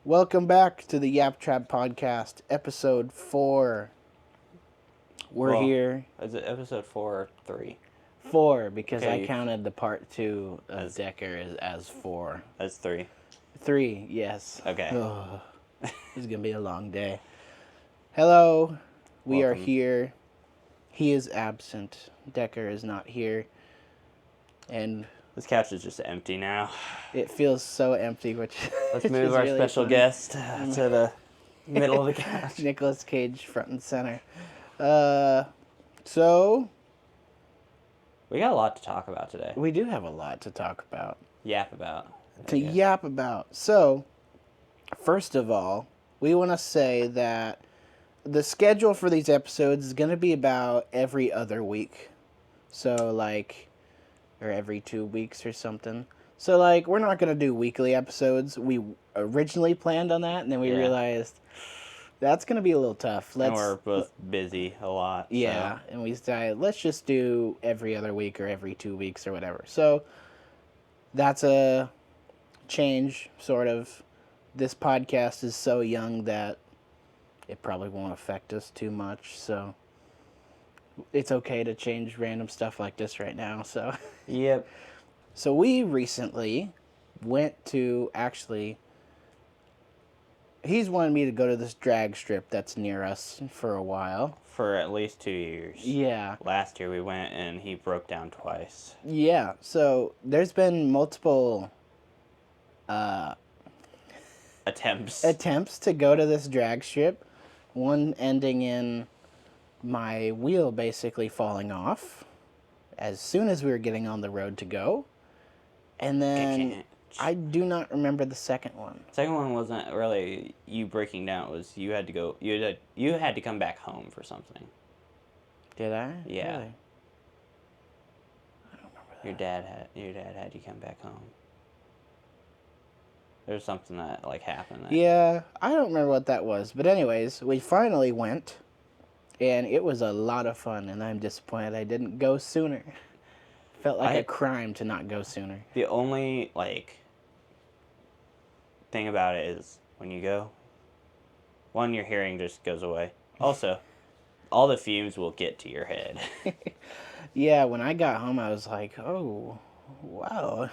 Welcome back to the Yap-Trap podcast, episode 4. We're Well, here. Is it episode 4 or 3? 4, because I Okay. counted the part 2 of As- Decker as 4. That's 3. 3, yes. Okay. Oh, this is going to be a long day. Hello, we are Welcome. here. He is absent. Decker is not here. And This couch is just empty now. it feels so empty, which Let's which move is our really special funny. guest to the middle of the couch. Nicolas Cage front and center. So We got a lot to talk about today. we do have a lot to talk about. Yap about. To yap about. So, first of all, we want to say that the schedule for these episodes is going to be about every other week. So, or every 2 weeks or something. So, we're not going to do weekly episodes. We originally planned on that, and then we Yeah. realized that's going to be a little tough. And we're both busy a lot. Yeah, and we decided, let's just do every other week or every 2 weeks or whatever. So, that's a change, sort of. This podcast is so young that it probably won't affect us too much, so it's okay to change random stuff like this right now. So Yep. so we recently went to, actually, he's wanted me to go to this drag strip that's near us for a while. For at least 2 years. Yeah. Last year we went and he broke down twice. Yeah, so there's been multiple attempts to go to this drag strip, one ending in my wheel basically falling off as soon as we were getting on the road to go. And then I do not remember the second one. Second one wasn't really you breaking down. It was you had to go. You had to come back home for something. Did I? Yeah. Really? I don't remember that. Your dad had you come back home. There's something that happened. Yeah, I don't remember what that was. But anyways, we finally went, and it was a lot of fun, and I'm disappointed I didn't go sooner. Felt like a crime to not go sooner. The only thing about it is when you go, one, your hearing just goes away. Also, all the fumes will get to your head. Yeah, when I got home, I was like, oh, wow.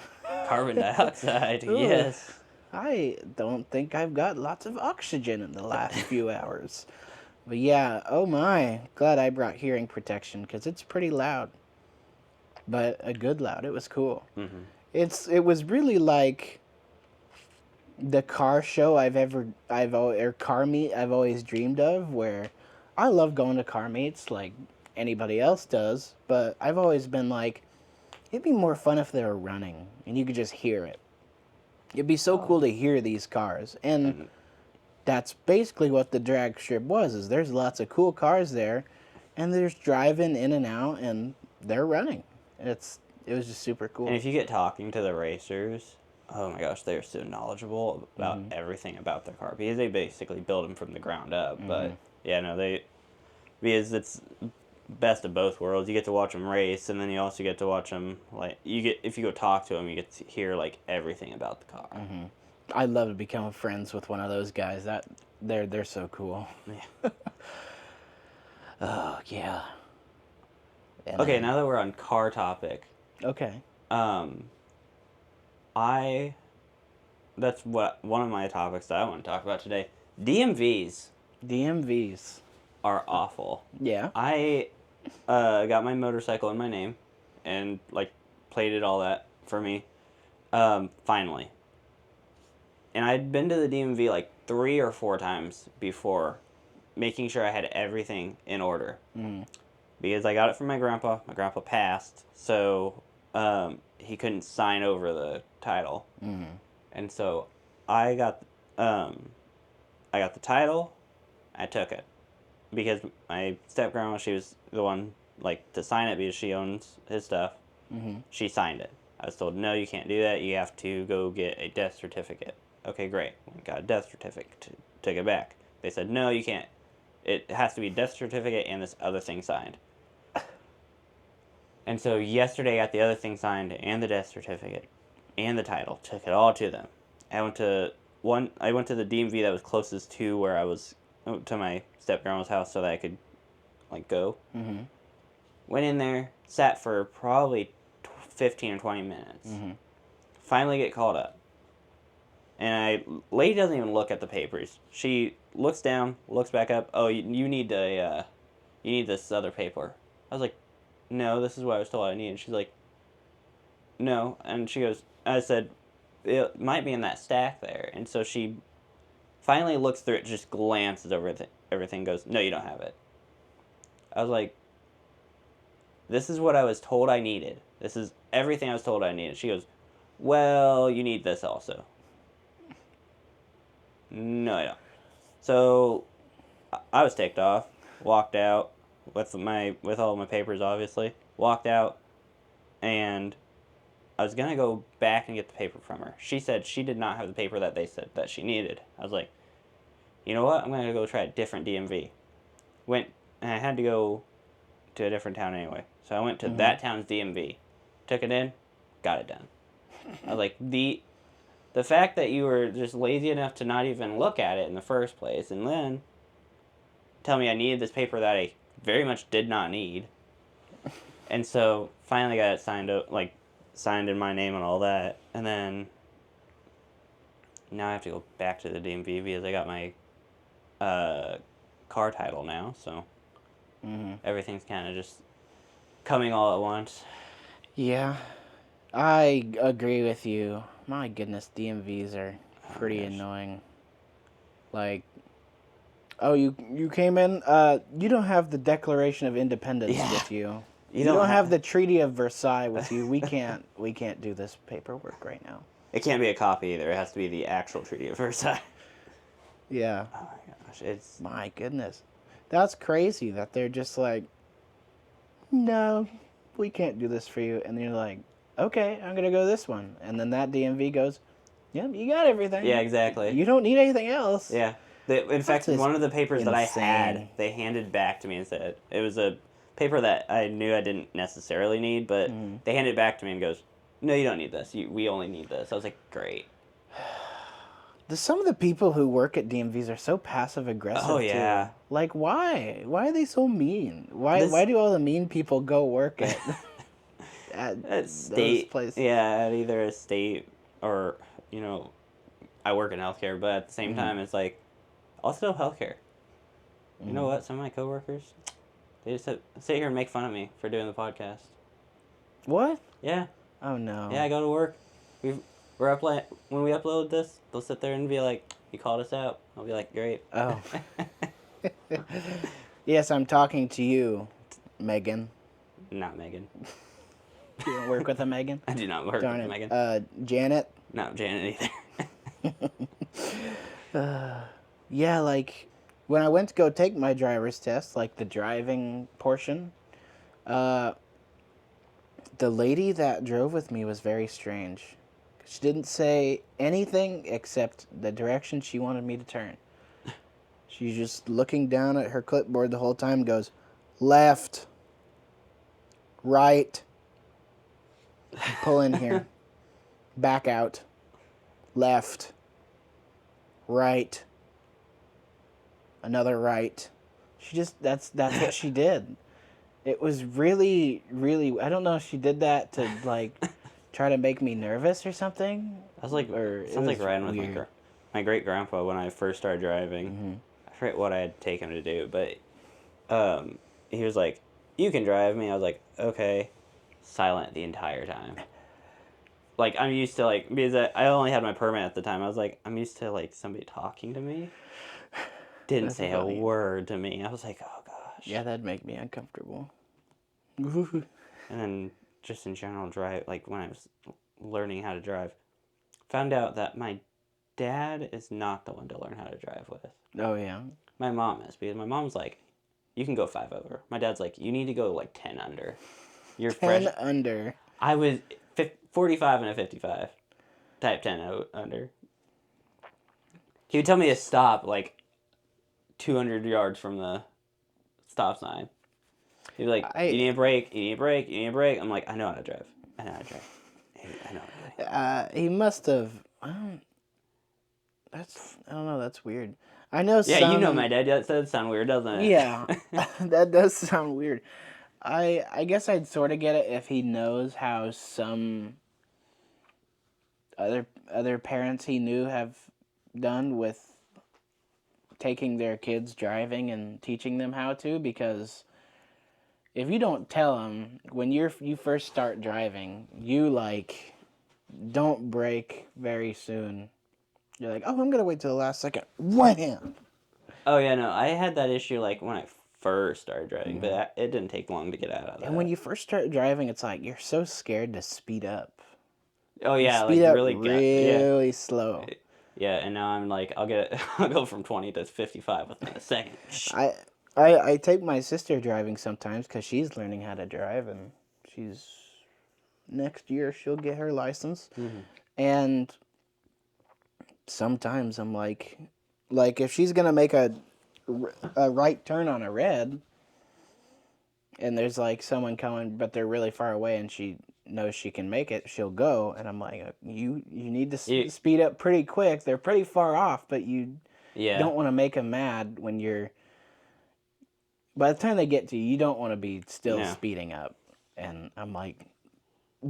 Carbon dioxide, yes. I don't think I've got lots of oxygen in the last few hours. But yeah, oh my. Glad I brought hearing protection, because it's pretty loud. But a good loud. It was cool. Mm-hmm. It was really like the car show car meet I've always dreamed of, where I love going to car meets like anybody else does, but I've always been like, it'd be more fun if they were running and you could just hear it. It'd be so cool to hear these cars. And that's basically what the drag strip was, is there's lots of cool cars there, and they're just driving in and out, and they're running. It was just super cool. And if you get talking to the racers, oh my gosh, they're so knowledgeable about everything about their car, because they basically build them from the ground up. But yeah, no, because it's best of both worlds. You get to watch them race, and then you also get to watch them if you go talk to them, you get to hear everything about the car. Mm-hmm. I'd love to become friends with one of those guys. They're so cool. Yeah. Oh yeah. And Okay, now that we're on car topic, okay. That's what one of my topics that I want to talk about today. DMVs DMVs. are awful. Yeah. I got my motorcycle in my name, and plated all that for me. Finally. And I'd been to the DMV 3 or 4 times before, making sure I had everything in order. Mm. Because I got it from my grandpa. My grandpa passed, so he couldn't sign over the title. Mm. And so I got the title. I took it because my step grandma, she was the one to sign it because she owns his stuff. Mm-hmm. She signed it. I was told, no, you can't do that. You have to go get a death certificate. Okay, great. We got a death certificate. Took it back. They said, no, you can't. It has to be death certificate and this other thing signed. And so yesterday I got the other thing signed and the death certificate and the title. Took it all to them. I went to I went to the DMV that was closest to where I was, to my step-grandma's house so that I could, like, go. Mm-hmm. Went in there, sat for probably 15 or 20 minutes. Mm-hmm. Finally get called up. Lady doesn't even look at the papers. She looks down, looks back up. Oh, you need you need this other paper. I was like, no, this is what I was told I needed. She's like, no. And she goes, I said, it might be in that stack there. And so she finally looks through it, just glances over everything, goes, no, you don't have it. I was like, this is what I was told I needed. This is everything I was told I needed. She goes, well, you need this also. No, I don't. So I was ticked off, walked out with all my papers, obviously. Walked out, and I was gonna go back and get the paper from her. She said she did not have the paper that they said that she needed. I was like, you know what? I'm gonna go try a different DMV. Went, and I had to go to a different town anyway. So I went to that town's DMV, took it in, got it done. I was like, the fact that you were just lazy enough to not even look at it in the first place, and then tell me I needed this paper that I very much did not need, and so finally got it signed in my name and all that, and then now I have to go back to the DMV because I got my car title now, so everything's kind of just coming all at once. Yeah, I agree with you. My goodness, DMVs are pretty annoying. Like, oh, you came in. You don't have the Declaration of Independence with you. You don't have the Treaty of Versailles with you. We can't do this paperwork right now. It can't be a copy either. It has to be the actual Treaty of Versailles. Yeah. Oh my gosh, it's My goodness, that's crazy that they're just like, no, we can't do this for you, and you're like, okay, I'm gonna go this one, and then that DMV goes, yep, you got everything. Yeah, exactly. You don't need anything else. Yeah. In fact, one of the papers that I had, insane. they handed back to me and said, it was a paper that I knew I didn't necessarily need, but they handed it back to me and goes, no, you don't need this. We only need this. I was like, great. Some of the people who work at DMVs are so passive aggressive. Oh, yeah. Too. Like, why? Why are they so mean? Why do all the mean people go work at at state those places? Yeah, at either a state or, I work in healthcare, but at the same time, it's like, also healthcare. You know what? Some of my coworkers, they just sit here and make fun of me for doing the podcast. What? Yeah. Oh no. Yeah, I go to work. When we upload this, they'll sit there and be like, "You called us out." I'll be like, "Great." Oh. Yes, I'm talking to you, Megan. Not Megan. You don't work with a Megan? I do not work with Megan. Janet? Not Janet either. Yeah, like, when I went to go take my driver's test, like the driving portion, the lady that drove with me was very strange. She didn't say anything except the direction she wanted me to turn. She's just looking down at her clipboard the whole time, goes, left, right, pull in here, back out, left, right, another right. That's what she did. It was really, really, I don't know if she did that to, like, try to make me nervous or something. I was like, sounds like riding with my great grandpa when I first started driving. I forget what I had taken him to do, but he was like, "You can drive me." I was like, "Okay." Silent the entire time. Like, I'm used to, like, because I only had my permit at the time. I was like, I'm used to, like, somebody talking to me. Didn't say a word to me. I was like, oh gosh. Yeah, that'd make me uncomfortable. And then just in general like when I was learning how to drive, found out that my dad is not the one to learn how to drive with. Oh, yeah? My mom is, because my mom's like, you can go 5 over. My dad's like, you need to go like 10 under. You're 10 under. I was 45 and a 55. Type 10 under. He would tell me to stop like 200 yards from the stop sign. He'd be like, you need a break, you need a break, you need a break. I'm like, I know how to drive. I know how to drive. I know how to drive. He must have... I don't know, that's weird. I know Yeah, you know some. my dad. That does sound weird, doesn't Yeah, it? that does sound weird. I guess I'd sort of get it if he knows how some other parents he knew have done with taking their kids driving and teaching them how to, because if you don't tell them when you first start driving, you like don't brake very soon. You're like, oh, I'm gonna wait till the last second. Wham! Oh yeah, no, I had that issue like when I first started driving, but it didn't take long to get out of And when that. you first start driving, it's like you're so scared to speed up. Oh You yeah, speed like up really got yeah. really slow. Yeah, and now I'm like, I'll go from 20 to 55 within a second. I I take my sister driving sometimes because she's learning how to drive, and she's next year she'll get her license. Mm-hmm. And sometimes I'm like if she's gonna make a right turn on a red, and there's like someone coming, but they're really far away, and she knows she can make it, she'll go, and I'm like, you need to speed up pretty quick. They're pretty far off, but you Yeah. don't want to make them mad when you're. By the time they get to you, you don't want to be still No. speeding up. And I'm like,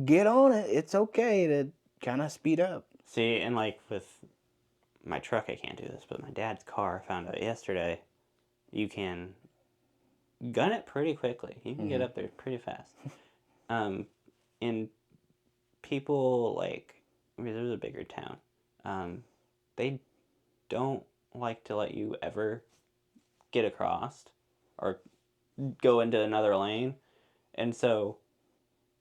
get on it. It's okay to kind of speed up. See, and like with my truck, I can't do this, but my dad's car, I found out yesterday, you can gun it pretty quickly. You can get up there pretty fast. In people like, I mean, there's a bigger town. They don't like to let you ever get across or go into another lane. And so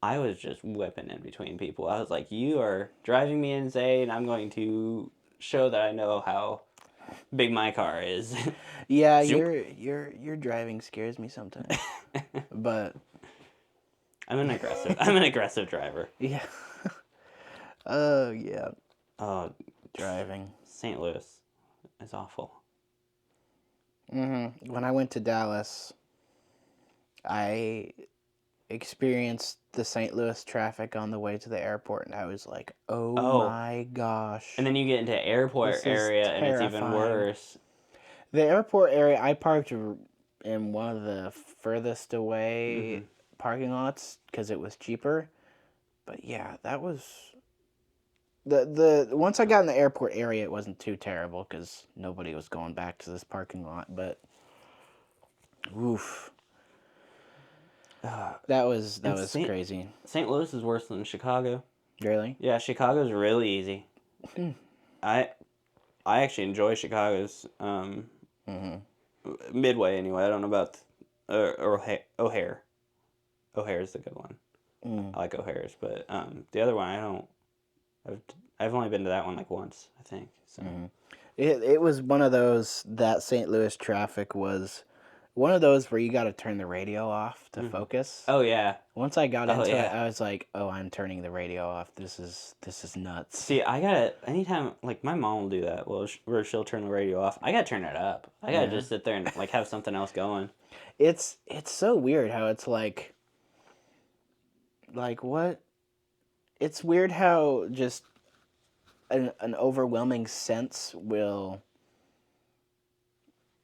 I was just whipping in between people. I was like, you are driving me insane. I'm going to show that I know how big my car is. Yeah, Zoop. your driving scares me sometimes. But I'm an aggressive driver. yeah. Oh, yeah. Uh, Driving. St. Louis is awful. When I went to Dallas, I experienced the St. Louis traffic on the way to the airport, and I was like, oh Oh, my gosh. and then you get into airport This is area and it's even terrifying. worse. The airport area, I parked in one of the furthest Mm-hmm. away parking lots because it was cheaper. But yeah, that was the once I got in the airport area, it wasn't too terrible because nobody was going back to this parking lot. But oof, that And was crazy. St. Louis is worse than Chicago. Really? Yeah, Chicago's really easy. I I actually enjoy Chicago's Midway anyway. I don't know about O'Hare. O'Hare's the good one. I like O'Hare's, but the other one I don't. I've I've only been to that one like once, I think. So It was one of those that St. Louis traffic was one of those where you got to turn the radio off to focus. oh yeah, Once I got oh into it, yeah. I was like, "Oh, I'm turning the radio off. This is nuts." See, I gotta anytime like my mom will do that. Well, where she'll turn the radio off. I gotta turn it up. I gotta just sit there and like have something else going. It's so weird how it's like what? It's weird how just an overwhelming sense will,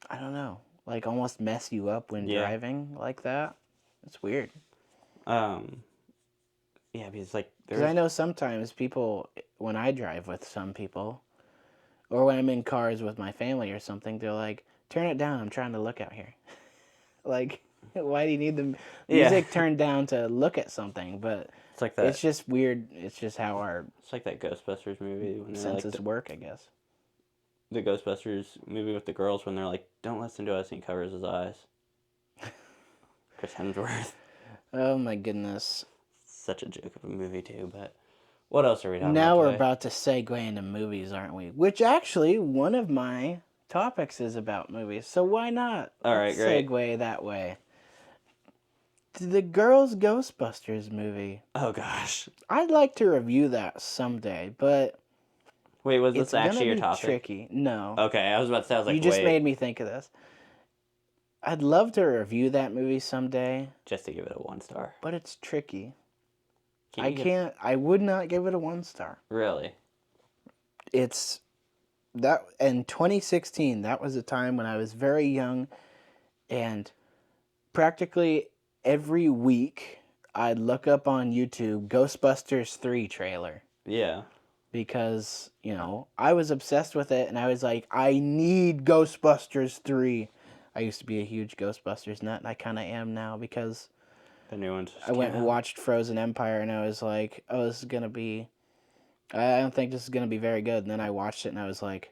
I don't know, like almost mess you up when Yeah. driving like that. It's weird. Um. Yeah, because like Because I there's know sometimes people, when I drive with some people, or when I'm in cars with my family or something, they're like, "Turn it down. I'm trying to look out here." Like, why do you need the yeah. music turned down to look at something? But It's like it's that. just weird. It's just how our It's like that Ghostbusters movie when they're like senses work, I guess. the Ghostbusters movie with the girls when they're like, "Don't listen to us," and he covers his eyes. Chris Hemsworth. Oh my goodness. Such a joke of a movie too. But what else are we talking about Now we're today? about to segue into movies, aren't we? Which actually, one of my topics is about movies. So why not? All right, Let's great. segue that way. The Girls Ghostbusters movie. Oh gosh. I'd like to review that someday, but Wait, was it's this gonna actually your be topic? tricky. No. Okay, I was about to say. I was You like, just wait, made me think of this. I'd love to review that movie someday, just to give it a 1 star. but it's tricky. Can you I would not give it a 1 star. Really? It's that in 2016, that was a time when I was very young, and practically every week I'd look up on YouTube Ghostbusters 3 trailer Yeah. because, I was obsessed with it and I was like, I need Ghostbusters 3. I used to be a huge Ghostbusters nut and I kind of am now because The new ones just I went came and out. watched Frozen Empire and I was like, oh, this is going to be, I don't think this is going to be very good. And then I watched it and I was like,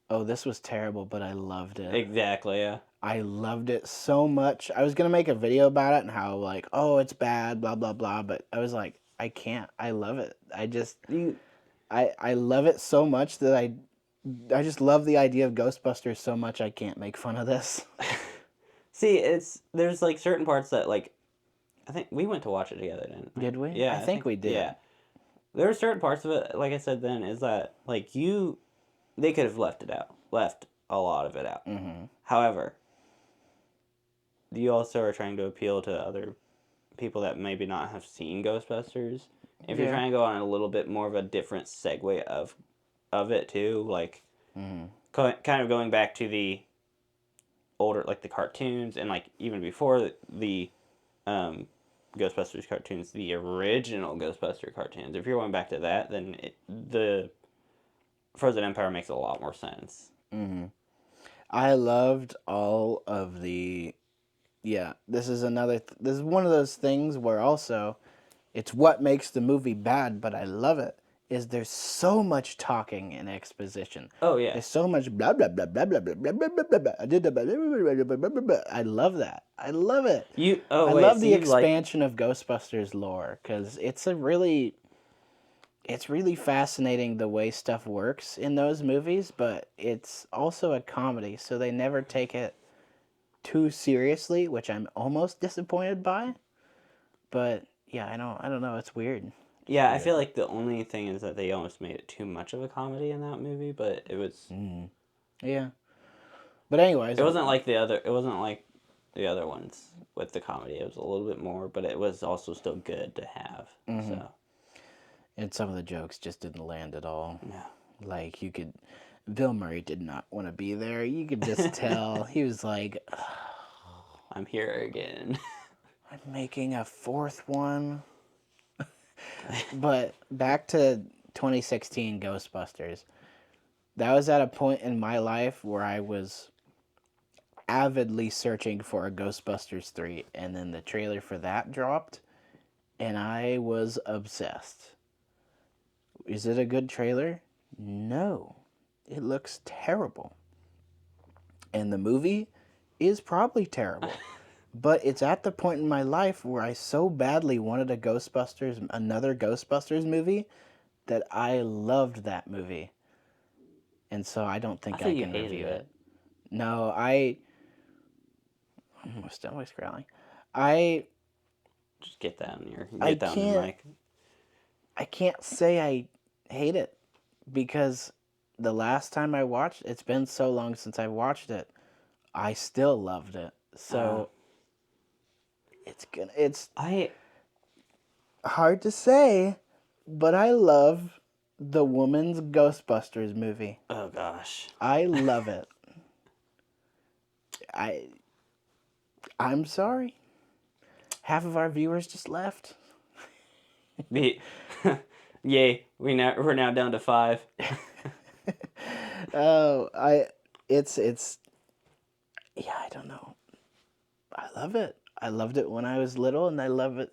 oh, this was terrible, but I loved it. Exactly, yeah. I loved it so much. I was going to make a video about it and how, like, oh, it's bad, blah, blah, blah. But I was like, I can't. I love it. I love it so much that I just love the idea of Ghostbusters so much I can't make fun of this. See, there's like certain parts that like I think we went to watch it together, didn't we? Did we? Yeah, I think we did. Yeah. There were certain parts of it, like I said then, is that like they could have left a lot of it out. Mm-hmm. However, you also are trying to appeal to other people that maybe not have seen Ghostbusters. If you're Yeah. trying to go on a little bit more of a different segue of it too, like kind of going back to the older, like the cartoons and like even before the Ghostbusters cartoons, the original Ghostbuster cartoons. If you're going back to that, then the Frozen Empire makes a lot more sense. Mm-hmm. I loved all of the. Yeah, this is this is one of those things where also it's what makes the movie bad, but I love it. Is there's so much talking and exposition. Oh yeah, There's so much blah blah blah blah blah blah blah blah blah blah blah. I did the blah blah blah blah blah blah blah. I love that. I love it. I love the expansion of Ghostbusters lore because it's really fascinating the way stuff works in those movies, but it's also a comedy, so they never take it too seriously, which I'm almost disappointed by. But yeah, I don't know. It's weird. Yeah, I feel like the only thing is that they almost made it too much of a comedy in that movie, but it was. Yeah. But anyways, It wasn't like the other. It wasn't like the other ones with the comedy. It was a little bit more, but it was also still good to have. So. And some of the jokes just didn't land at all. Yeah. Like Bill Murray did not want to be there. You could just tell he was like, I'm here again. I'm making a fourth one. But back to 2016 Ghostbusters. That was at a point in my life where I was avidly searching for a Ghostbusters 3, and then the trailer for that dropped, and I was obsessed. Is it a good trailer? No. It looks terrible. And the movie is probably terrible. But it's at the point in my life where I so badly wanted another Ghostbusters movie, that I loved that movie. And so I don't think I can review it. No, my stomach's growling. Just get that on the mic. I can't say I hate it because the last time I watched, it's been so long since I watched it, I still loved it. So it's hard to say, but I love the Woman's Ghostbusters movie. Oh gosh. I love it. I'm sorry. Half of our viewers just left. Yay, we're now down to 5. Oh, it's yeah, I don't know. I love it. I loved it when I was little, and I love it.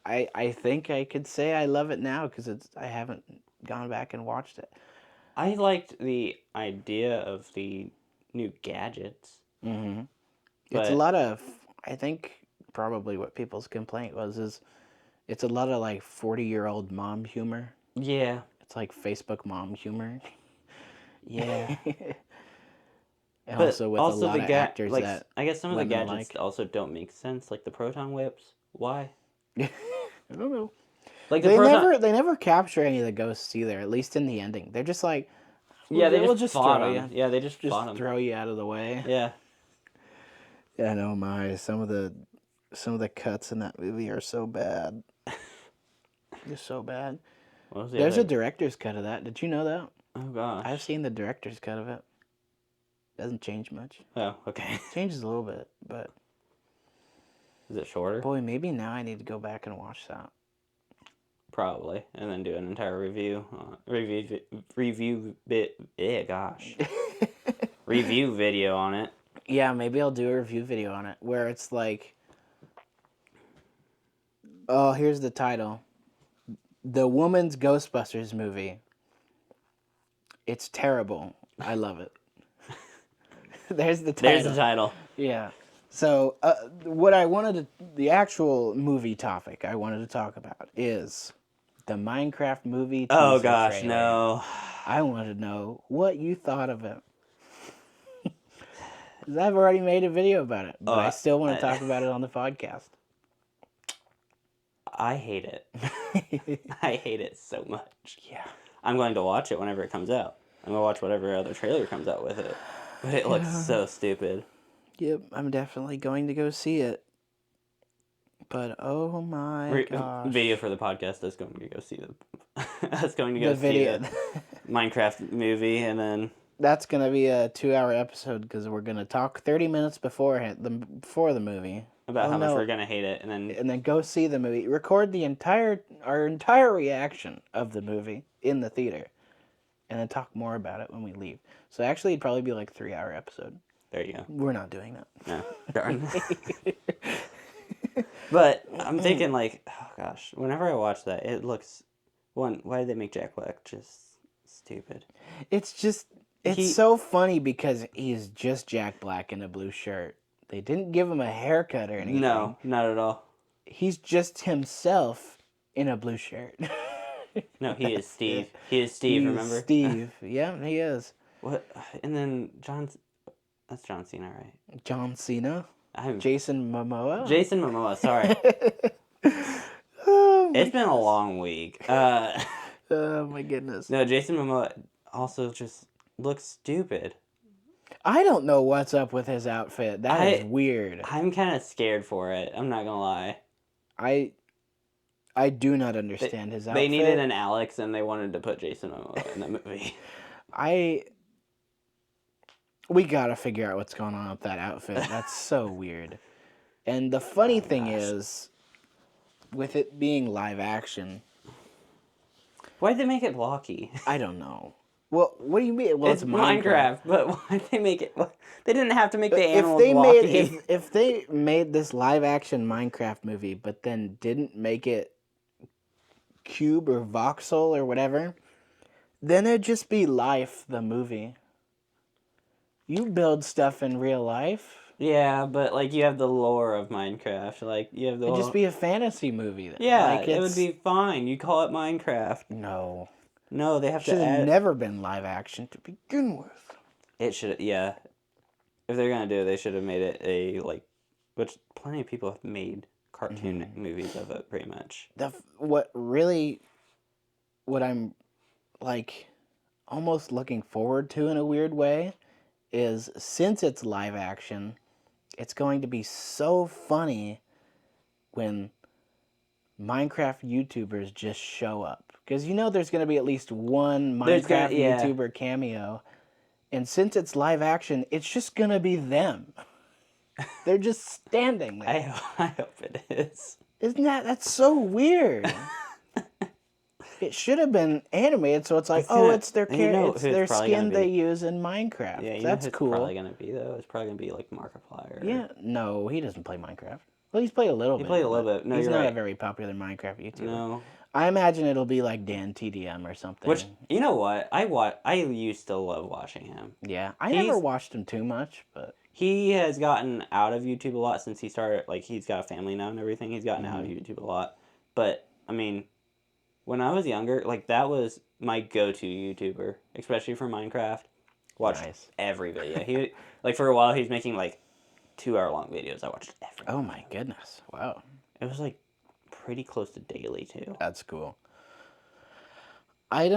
I think I could say I love it now because I haven't gone back and watched it. I liked the idea of the new gadgets. Mm-hmm. It's a lot of, I think probably what people's complaint is it's a lot of like 40-year-old mom humor. Yeah. It's like Facebook mom humor. Yeah. And but also with a lot of actors like, that I guess some of the gadgets like. also don't make sense, like the proton whips. Why? I don't know. Like they never capture any of the ghosts either. At least in the ending, they're just like, they just fought throw them. you. Yeah, they just fought them. Throw you out of the way. Yeah. Yeah, no, some of the cuts in that movie are so bad. Just so bad. There's a director's cut of that. Did you know that? Oh gosh. I've seen the director's cut of it. Doesn't change much. Oh, okay. Changes a little bit, but Is it shorter? boy, maybe now I need to go back and watch that. Probably, and then do an entire review. Review bit. Yeah, gosh. Review video on it. Yeah, maybe I'll do a review video on it where it's like, oh, here's the title. The Woman's Ghostbusters movie. It's terrible. I love it. There's the title. There's the title. Yeah. So, the actual movie topic I wanted to talk about is the Minecraft movie teaser Oh gosh, trailer. no. I wanted to know what you thought of it. 'Cause I've already made a video about it, but I still want to talk about it on the podcast. I hate it. I hate it so much. Yeah. I'm going to watch it whenever it comes out. I'm going to watch whatever other trailer comes out with it. But it looks so stupid. Yep, I'm definitely going to go see it. But oh my gosh. Video for the podcast is going to go see that's going to go The see video. the Minecraft movie, and then That's going to be a 2-hour episode because we're going to talk 30 minutes before the movie. about how much we're going to hate it, and then go see the movie. Record our entire reaction of the movie in the theater. And then talk more about it when we leave. So actually it'd probably be like a 3-hour episode. there you go. We're not doing that. No, darn. But I'm thinking like, oh gosh, whenever I watch that, it looks, why did they make Jack Black just stupid? It's so funny because he's just Jack Black in a blue shirt. They didn't give him a haircut or anything. No, not at all. He's just himself in a blue shirt. No, he is Steve. He is Steve, He's remember? Steve. Yeah, he is. What? And then that's John Cena, right? John Cena. I'm Jason Momoa. Jason Momoa, sorry. Oh, It's been a long week. oh my goodness. No, Jason Momoa also just looks stupid. I don't know what's up with his outfit. That is weird. I'm kind of scared for it. I'm not gonna lie. I do not understand his outfit. They needed an Alex, and they wanted to put Jason Momoa in the movie. We gotta figure out what's going on with that outfit. That's so weird. And the funny thing is, with it being live action, Why'd they make it blocky? I don't know. Well, what do you mean? Well, It's Minecraft, but why'd they make it? They didn't have to make the animals blocky. If they made this live action Minecraft movie, but then didn't make it cube or voxel or whatever, then it'd just be Life, the movie. You build stuff in real life. Yeah, but like you have the lore of Minecraft, like you have the. It'd just be a fantasy movie. Then. Yeah, like it would be fine. You call it Minecraft. No. No, they have Should to have add. never been live action to begin with. It should, yeah. If they're gonna do it, they should have made it a which plenty of people have made cartoon movies of it, pretty much. What I'm like almost looking forward to in a weird way is, since it's live action, it's going to be so funny when Minecraft YouTubers just show up. Because there's going to be at least one Minecraft YouTuber cameo. And since it's live action, it's just going to be them. They're just standing there. I hope it is. That's so weird. It should have been animated, so it's like, it's their it's their skin they use in Minecraft. Yeah, that's cool. It's probably gonna be though. It's probably gonna be like Markiplier. Yeah, no, he doesn't play Minecraft. Well, he's played a little bit. He played a little bit. No, he's you're not right. a very popular Minecraft YouTuber. No. I imagine it'll be like Dan TDM or something. Which, you know what? I used to love watching him. Yeah, I never watched him too much, but he has gotten out of YouTube a lot since he started. Like, he's got a family now and everything. He's gotten out of YouTube a lot. But I mean, when I was younger, like, that was my go-to YouTuber, especially for Minecraft. Watched every video. He for a while he was making like 2-hour-long videos. I watched every. Oh my goodness! Wow. It was like pretty close to daily too. That's cool. I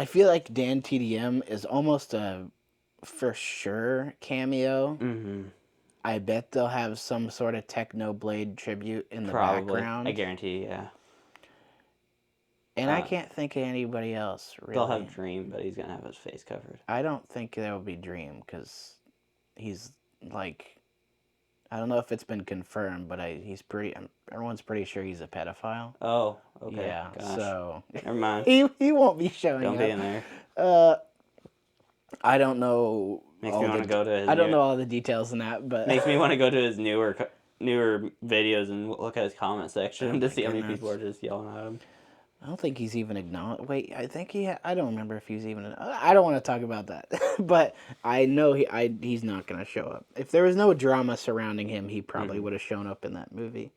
feel like Dan TDM is almost a for sure cameo. Mm-hmm. I bet they'll have some sort of Technoblade tribute in the background. I guarantee, yeah. And I can't think of anybody else, really. They'll have Dream, but he's going to have his face covered. I don't think that would be Dream, because he's, like... I don't know if it's been confirmed, but he's pretty... everyone's pretty sure he's a pedophile. Oh, okay. Yeah, Gosh. so... Never mind. he won't be showing Don't up. be in there. I don't know... Makes me want to go to his... I don't know all the details in that, but... Makes me want to go to his newer videos and look at his comment section to see how many people are just yelling at him. I don't think he's even acknowledged. Wait, I think I don't remember if he's even... I don't want to talk about that. But I know he's not going to show up. If there was no drama surrounding him, he probably would have shown up in that movie.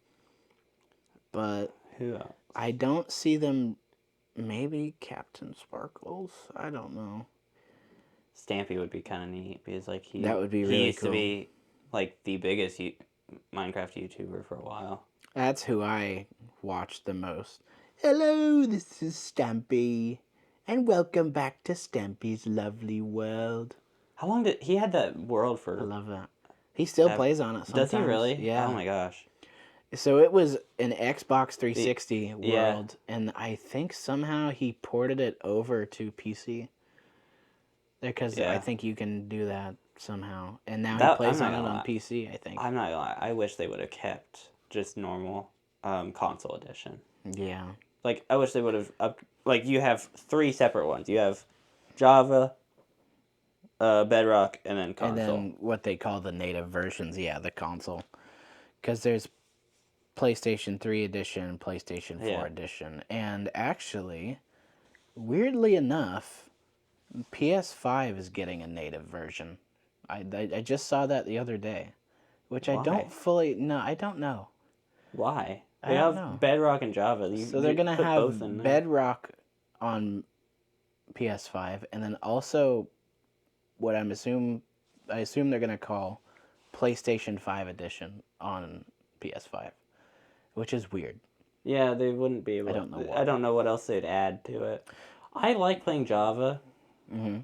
But... Who else? I don't see them... Maybe Captain Sparkles? I don't know. Stampy would be kind of neat because he... That would be really He used cool. to be the biggest Minecraft YouTuber for a while. That's who I watched the most. Hello, this is Stampy, and welcome back to Stampy's lovely world. How long did... He had that world for... I love that. He still plays on it sometimes. Does he really? Yeah. Oh my gosh. So it was an Xbox 360 world, yeah. and I think somehow he ported it over to PC. Because I think you can do that somehow. And now he plays on it on PC, I think. I'm not gonna lie. I wish they would have kept just normal console edition. Yeah. I wish they would have... you have 3 separate ones. You have Java, Bedrock, and then console. And then what they call the native versions, the console. Because there's PlayStation 3 edition, PlayStation 4 edition. And actually, weirdly enough... PS5 is getting a native version. I just saw that the other day, which Why? I don't fully... No, I don't know. Why? They have Bedrock and Java. So they're going to have Bedrock on PS5, and then also what I assume they're going to call PlayStation 5 edition on PS5, which is weird. Yeah, they wouldn't be able... I don't know why. I don't know what else they'd add to it. I like playing Java. Mm-hmm.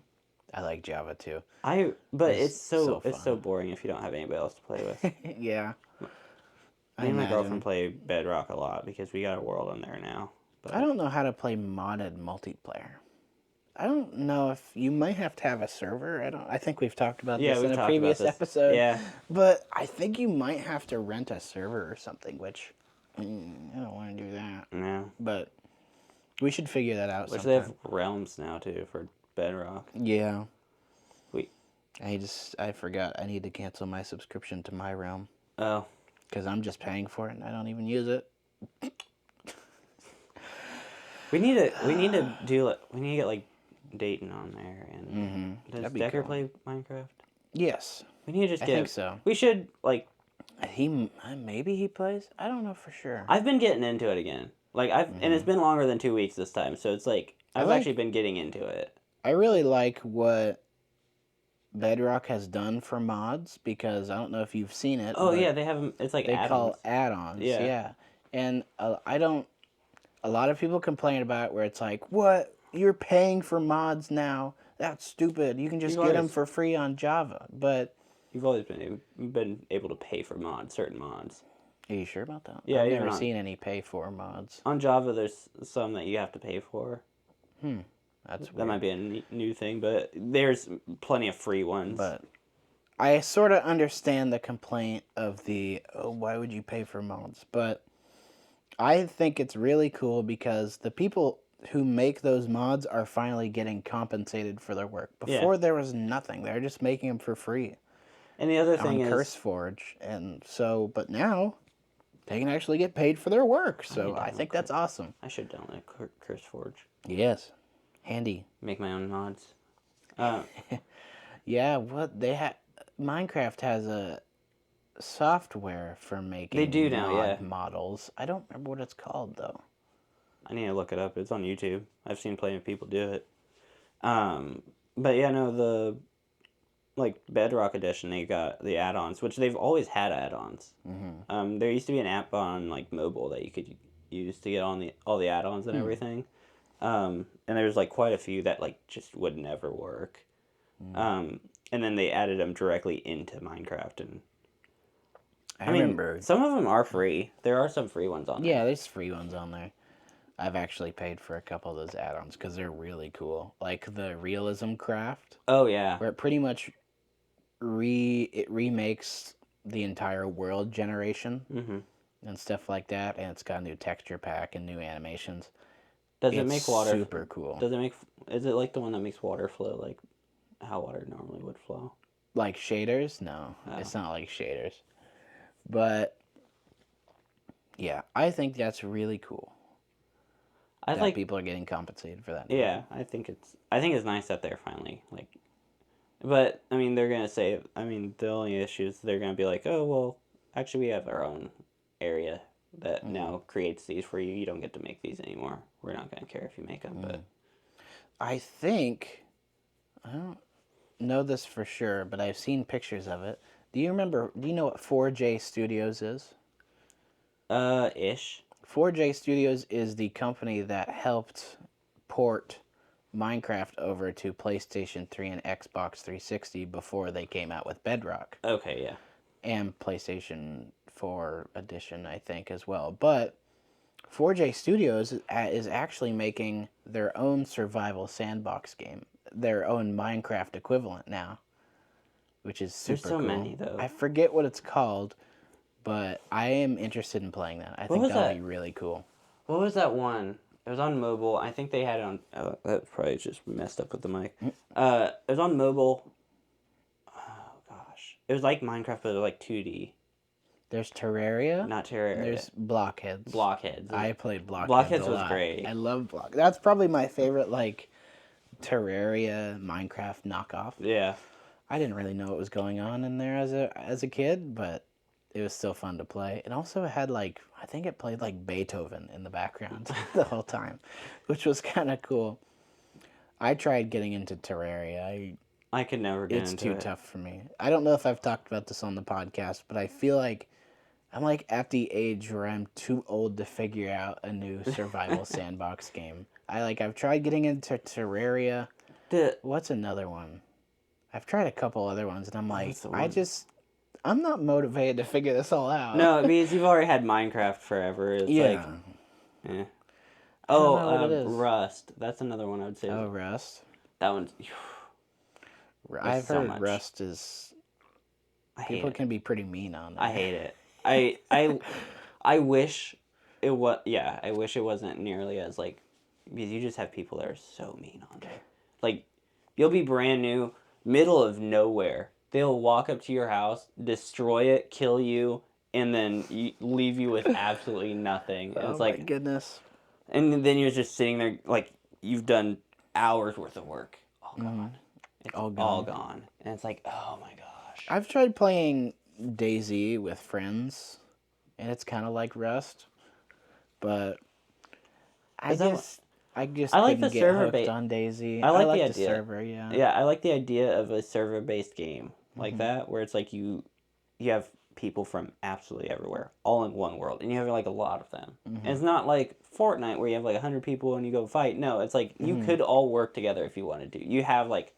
I like Java too. But it's so boring if you don't have anybody else to play with. Yeah. Me and my girlfriend play Bedrock a lot because we got a world on there now. But I don't know how to play modded multiplayer. I don't know if you might have to have a server. I think we've talked about this in a previous episode. Yeah. But I think you might have to rent a server or something, which I don't want to do that. No. But we should figure that out Which sometime. they have realms now too for Bedrock. Yeah. I forgot. I need to cancel my subscription to My Realm. Oh. Because I'm just paying for it and I don't even use it. We need to get Dayton on there and does Decker play Minecraft? Yes. We need to just I think so. We should maybe he plays. I don't know for sure. I've been getting into it again. And it's been longer than 2 weeks this time, so it's I've actually been getting into it. I really like what Bedrock has done for mods because I don't know if you've seen it. Oh yeah, they have them. It's like they add-ons. call add-ons. Yeah. And I don't. A lot of people complain about it where it's like, what? You're paying for mods now? That's stupid. You can just get them for free on Java. But you've always been able to pay for certain mods. Are you sure about that? Yeah, I've never seen any pay for mods. On Java, there's some that you have to pay for. That's weird. That might be a new thing, but there's plenty of free ones. But I sort of understand the complaint of why would you pay for mods? But I think it's really cool because the people who make those mods are finally getting compensated for their work. Before there was nothing. They were just making them for free. And the other thing is CurseForge. And so, but now they can actually get paid for their work. So I think that's awesome. I should download CurseForge. Yes. Handy. Make my own mods. Yeah, Minecraft has a software for making models. I don't remember what it's called though. I need to look it up. It's on YouTube. I've seen plenty of people do it. But yeah, no, the Bedrock Edition, they got the add-ons, which they've always had add-ons. Mm-hmm. There used to be an app on mobile that you could use to get on all the add-ons and everything. And there's quite a few that just would never work. And then they added them directly into Minecraft, and I remember some of them are free. There are some free ones on there. Yeah, there's free ones on there. I've actually paid for a couple of those add-ons because they're really cool. Like the realism craft, Oh yeah. where it pretty much it remakes the entire world generation Mm-hmm. and stuff like that, and it's got a new texture pack and new animations. Does it It's make water? super cool. Does it make? Is it like the one that makes water flow like how water normally would flow? Like shaders? No, Oh. it's not like shaders. But yeah, I think that's really cool. That people are getting compensated for that. Yeah, I think it's nice that they're finally like. But I mean, they're gonna say. I mean, the only issue is they're gonna be like, oh well, actually we have our own area that now creates these for you. You don't get to make these anymore. We're not gonna care if you make them. But I think I don't know this for sure, but I've seen pictures of it. Do you know what 4J Studios is? ish. 4J Studios is the company that helped port Minecraft over to PlayStation 3 and Xbox 360 before they came out with Bedrock. Okay, yeah. And PlayStation 4 edition, I think, as well. But 4J Studios is actually making their own survival sandbox game, their own Minecraft equivalent now, which is super There's so cool. many, though. I forget what it's called, but I am interested in playing that. I think that'll be really cool. What was that one? It was on mobile. I think they had it on. Oh, that probably just messed up with the mic. It was on mobile. Oh gosh, it was like Minecraft, but it was like 2D. There's Terraria. Not Terraria. There's Blockheads. Blockheads. I played Blockheads. Blockheads a was lot. great. I love Block. That's probably my favorite like Terraria Minecraft knockoff. Yeah. I didn't really know what was going on in there as a kid, but it was still fun to play. It also had like I think it played like Beethoven in the background the whole time, which was kind of cool. I tried getting into Terraria. I could never get It's into too it. tough for me. I don't know if I've talked about this on the podcast, but I feel like I'm like at the age where I'm too old to figure out a new survival sandbox game. I've tried getting into Terraria. What's another one? I've tried a couple other ones, and I'm like, I'm not motivated to figure this all out. No, because you've already had Minecraft forever. It's like, eh. Oh, Rust. That's another one I would say. Oh, Rust. That one's. I've heard Rust is. People can be pretty mean on it. I hate it. I wish it was. Yeah, I wish it wasn't nearly as like, because you just have people that are so mean on there. Like, you'll be brand new, middle of nowhere. They'll walk up to your house, destroy it, kill you, and then leave you with absolutely nothing. And it's like, my goodness. And then you're just sitting there like you've done hours worth of work. All gone. It's all gone. And it's like, oh my gosh. I've tried playing DayZ with friends, and it's kind of like Rust, but I just like couldn't the get server hooked on DayZ. I like the the idea. server, yeah. Yeah, I like the idea of a server-based game like that, where it's like you have people from absolutely everywhere, all in one world, and you have like a lot of them. And it's not like Fortnite where you have like 100 people and you go fight. No, it's like you could all work together if you wanted to. You have like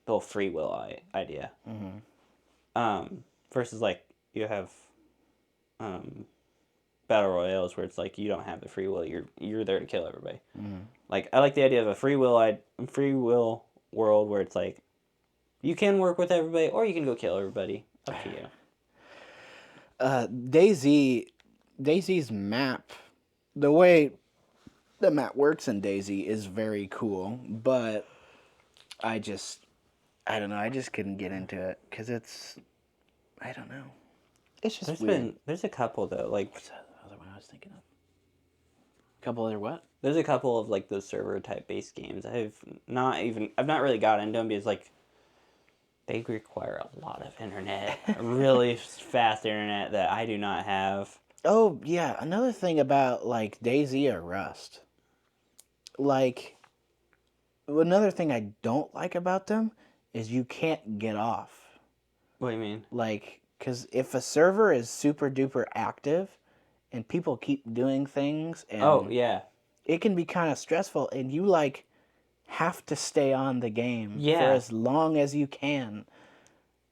the whole free will idea. Versus like you have battle royales where it's like you don't have the free will. You're there to kill everybody. Like I like the idea of a free will world where it's like you can work with everybody or you can go kill everybody. Up to you. DayZ's map, the way the map works in DayZ is very cool, but I don't know, I just couldn't get into it because I don't know. It's just weird. There's a couple though, like what's that other one I was thinking of? A couple other what? There's a couple of like those server type based games. I've not really got into them because like they require a lot of internet, really fast internet that I do not have. Oh, yeah. Another thing about, like, DayZ or Rust. Like, another thing I don't like about them is you can't get off. What do you mean? Like, because if a server is super duper active and people keep doing things, and oh, yeah. It can be kind of stressful, and you, like, have to stay on the game for as long as you can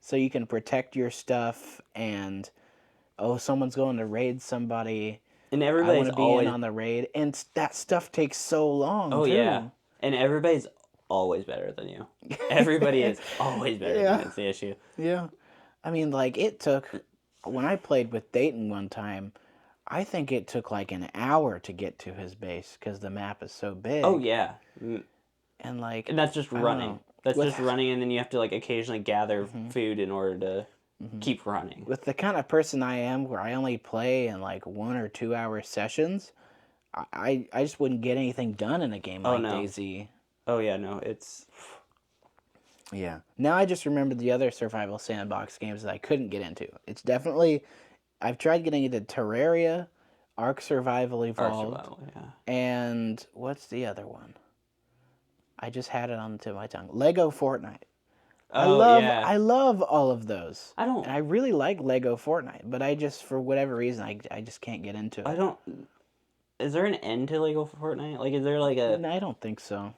so you can protect your stuff and someone's going to raid somebody And I want everybody's to be in always on the raid, and that stuff takes so long oh yeah, too. and everybody's always better than you. Everybody is always better than you. Yeah, It's the issue. yeah. I mean, like it took when I played with Dayton one time. I think it took like an hour to get to his base because the map is so Oh big, yeah, and like and that's just I don't running. know That's with just running, and then you have to like occasionally gather Mhm, food in order to mhm. keep running. With the kind of person I am, where I only play in like 1 or 2 hour sessions, I just wouldn't get anything done in a game Oh like no. DayZ. Oh yeah, no. It's Yeah. Now I just remembered the other survival sandbox games that I couldn't get into. It's definitely I've tried getting into Terraria, Ark Survival our Evolved, survival. Yeah. and what's the other one? I just had it on the tip of my tongue. Lego Fortnite. Oh yeah. I love all of those. I don't. And I really like Lego Fortnite, but I just for whatever reason I just can't get into I it. don't. Is there an end to Lego Fortnite? Like, is there like a? I don't think so.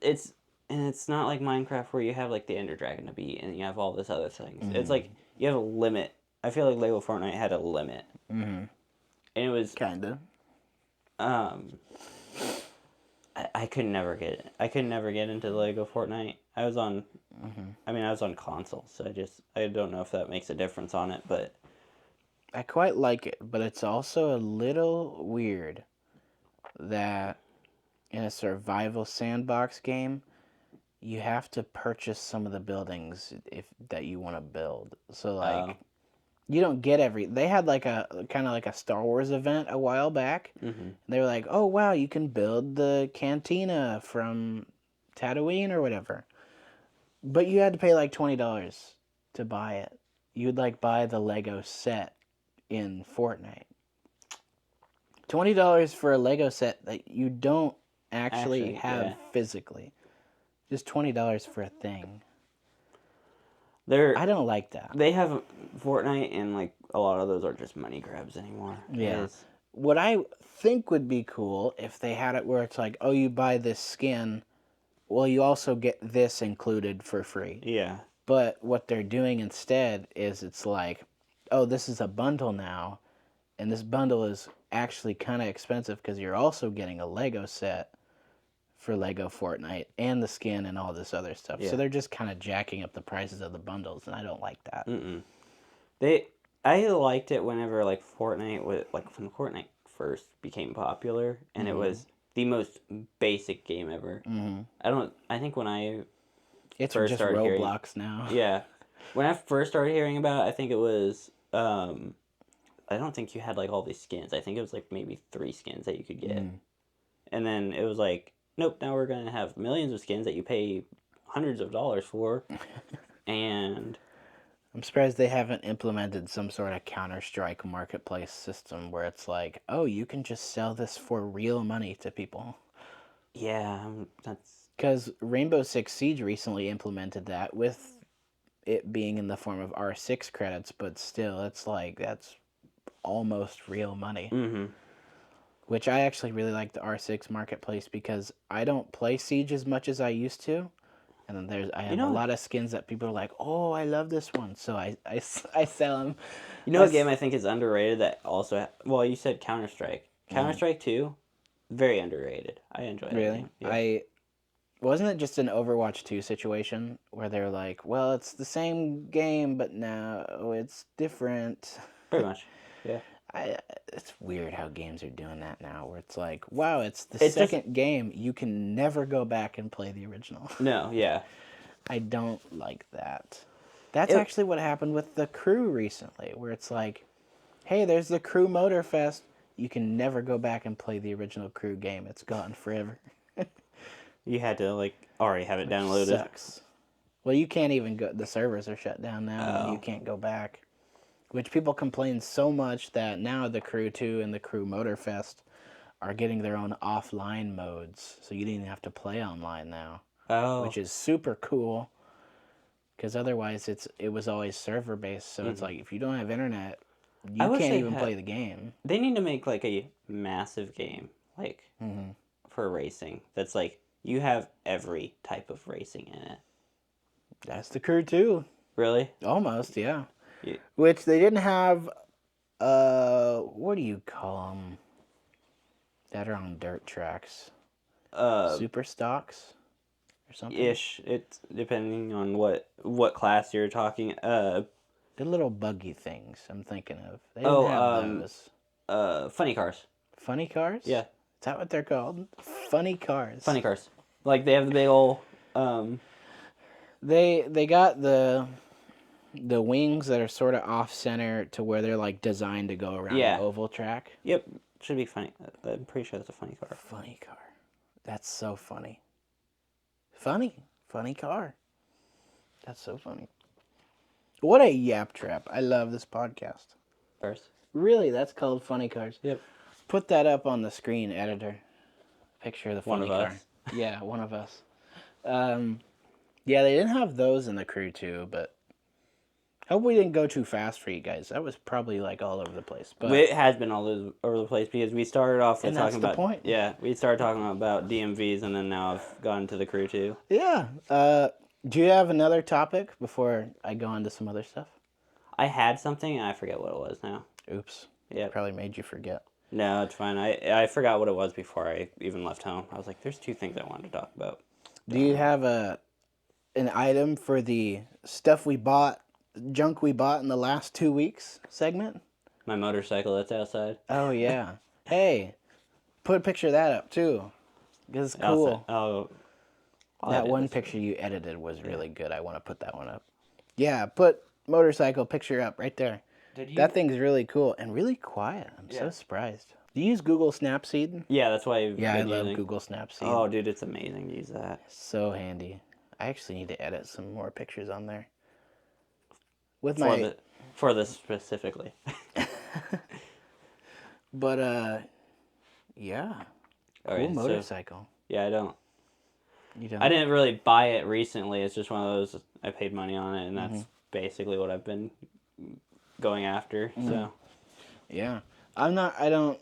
It's and it's not like Minecraft where you have like the Ender Dragon to beat and you have all this other things. It's Mhm. like you have a limit. I feel like Lego Fortnite had a limit, Mhm. and it was Kinda. um. I could never get it. I could never get into Lego Fortnite. I was on. Mhm. I mean, I was on console, so I don't know if that makes a difference on it, but I quite like it, but it's also a little weird that in a survival sandbox game, you have to purchase some of the buildings if that you want to build. So uh, like you don't get every they had like a kind of like a Star Wars event a while back. mm-hmm. They were like, "Oh wow, you can build the cantina from Tatooine or whatever." But you had to pay like $20 to buy it. You'd like buy the Lego set in Fortnite. $20 for a Lego set that you don't actually Actually, have yeah, physically. Just $20 for a thing. they're I don't like that. they have Fortnite, and like a lot of those are just money grabs anymore. Yeah. Is What I think would be cool if they had it where it's like, oh, you buy this skin, well, you also get this included for free. yeah, But what they're doing instead is it's like, oh, this is a bundle now, and this bundle is actually kind of expensive because you're also getting a Lego set for Lego Fortnite and the skin and all this other stuff. So yeah. they're just kind of jacking up the prices of the bundles, and I don't like that. Mm-mm. They I liked it whenever like Fortnite was like when Fortnite first became popular, and it Mm-hmm. was the most basic game ever. Mm-hmm. I think when I It's first just started hearing, Roblox now. yeah, when I first started hearing about it, I think it was I don't think you had like all these skins. I think it was like maybe 3 skins that you could get. Mm. And then it was like, nope, now we're going to have millions of skins that you pay hundreds of dollars for. And I'm surprised they haven't implemented some sort of Counter-Strike marketplace system where it's like, oh, you can just sell this for real money to people. yeah, that's Because Rainbow Six Siege recently implemented that with it being in the form of R6 credits, but still, it's like, that's almost real money. mm-hmm. Which I actually really like the R6 marketplace because I don't play Siege as much as I used to. And then I You have a know, lot of skins that people are like, oh, I love this one. So I sell them. you know a game I think is underrated that also, well, you said Counter Strike. Counter Mhm. Strike 2, very underrated. I enjoy that Really? game. Yeah. Wasn't it just an Overwatch 2 situation where they're like, well, it's the same game, but now it's different. Pretty much. Yeah. I It's weird how games are doing that now, where it's like, wow, it's the It's just, second game. You can never go back and play the original. no, yeah. I don't like that. That's It, actually what happened with the Crew recently, where it's like, hey, there's the Crew Motorfest. You can never go back and play the original Crew game. It's gone forever, you had to, like, already have it which downloaded. sucks. Well, you can't even go. The servers are shut down now, and you Oh. can't go back. Which people complain so much that now the Crew 2 and the Crew Motorfest are getting their own offline modes, so you don't even have to play online now, Oh. which is super cool. Because otherwise, it was always server based, so it's Mm-hmm. like if you don't have internet, I you wish can't they even had. play the game. They need to make like a massive game, like Hmm. for racing. That's like you have every type of racing in it. That's the Crew 2, Really? almost, yeah. You, Which they didn't have. What do you call them? that are on dirt tracks. Uh, Super stocks or something. ish. It's depending on what class you're talking. The little buggy things I'm thinking of. They didn't Oh, have those. funny cars. Funny cars? Yeah, Is that what they're called? Funny cars. funny cars. Like they have the big old. They got the wings that are sort of off center to where they're like designed to go around Yeah. an oval track. Yep, should be funny. I'm pretty sure that's a funny car. Funny car. That's so funny. Funny car. That's so funny. What a Yap-Trap. I love this podcast. Cars. Really, that's called Funny Cars. Yep. Put that up on the screen, editor. Picture of the One funny of car. us. Yeah, one of us. Yeah, they didn't have those in the crew too, but hope we didn't go too fast for you guys. That was probably like all over the place. But It has been all over the place because we started off with And that's talking the about point. Yeah, we started talking about DMVs and then now I've gone to the crew too. yeah, do you have another topic before I go on to some other stuff? I had something and I forget what it was now. Oops. Yeah. Probably made you forget. No, it's fine. I forgot what it was before I even left home. I was like, there's two things I wanted to talk about. Do you have an item for the stuff we bought, junk we bought in the last 2 weeks segment? My motorcycle that's outside. Oh, yeah. Hey, put a picture of that up, too. Because it's cool. That one picture you edited was really good. I want to put that one up. Yeah, put motorcycle picture up right there. That thing's really cool and really quiet. I'm so surprised. Do you use Google Snapseed? Yeah, that's why I love Google Snapseed. Oh, dude, it's amazing to use that. So handy. I actually need to edit some more pictures on there. With For this specifically. But yeah. Cool motorcycle. Yeah, I don't. You don't? I didn't really buy it recently. It's just one of those I paid money on it, and that's basically what I've been going after. So Yeah. I don't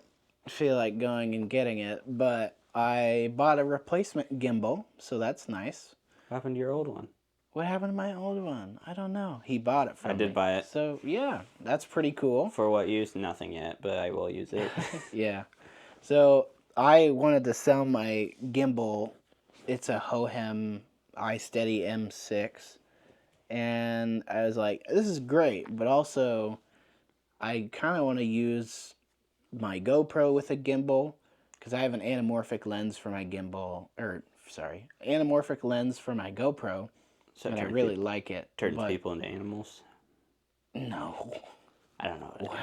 feel like going and getting it, but I bought a replacement gimbal, so that's nice. what happened to your old one? What happened to my old one? I don't know. He bought it from me. I did buy it. So, yeah, that's pretty cool. For what use? Nothing yet, but I will use it. Yeah. So, I wanted to sell my gimbal. It's a Hohem iSteady M6. And I was like, this is great, but also I kind of want to use my GoPro with a gimbal because I have an anamorphic lens for my anamorphic lens for my GoPro, So and I really like it. turns people into animals. No. I don't know what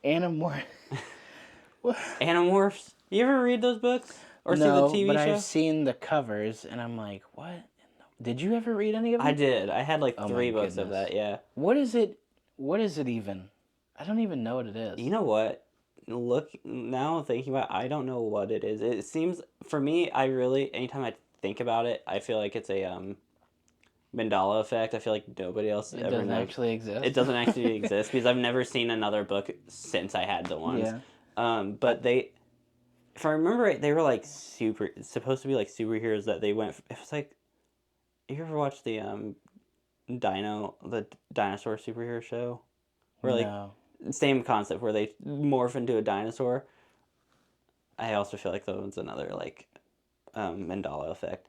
Anamorph. it is. Animorphs? You ever read those books? Or see the TV but show? I've seen the covers, and I'm like, what? Did you ever read any of them? I did. I had like Oh 3 my books of goodness. that, yeah. What is it? What is it even? I don't even know what it is. You know what? Look, now thinking about it, I don't know what it is. It seems, for me, anytime I think about it, I feel like it's a Mandela effect. I feel like nobody else It ever doesn't knows. actually exist. It doesn't actually exist because I've never seen another book since I had the ones. Yeah. But if I remember right, they were like supposed to be like superheroes that they went. It was like, you ever watched the dinosaur superhero show? Where No. same concept where they morph into a dinosaur. I also feel like that one's another like Mandela effect.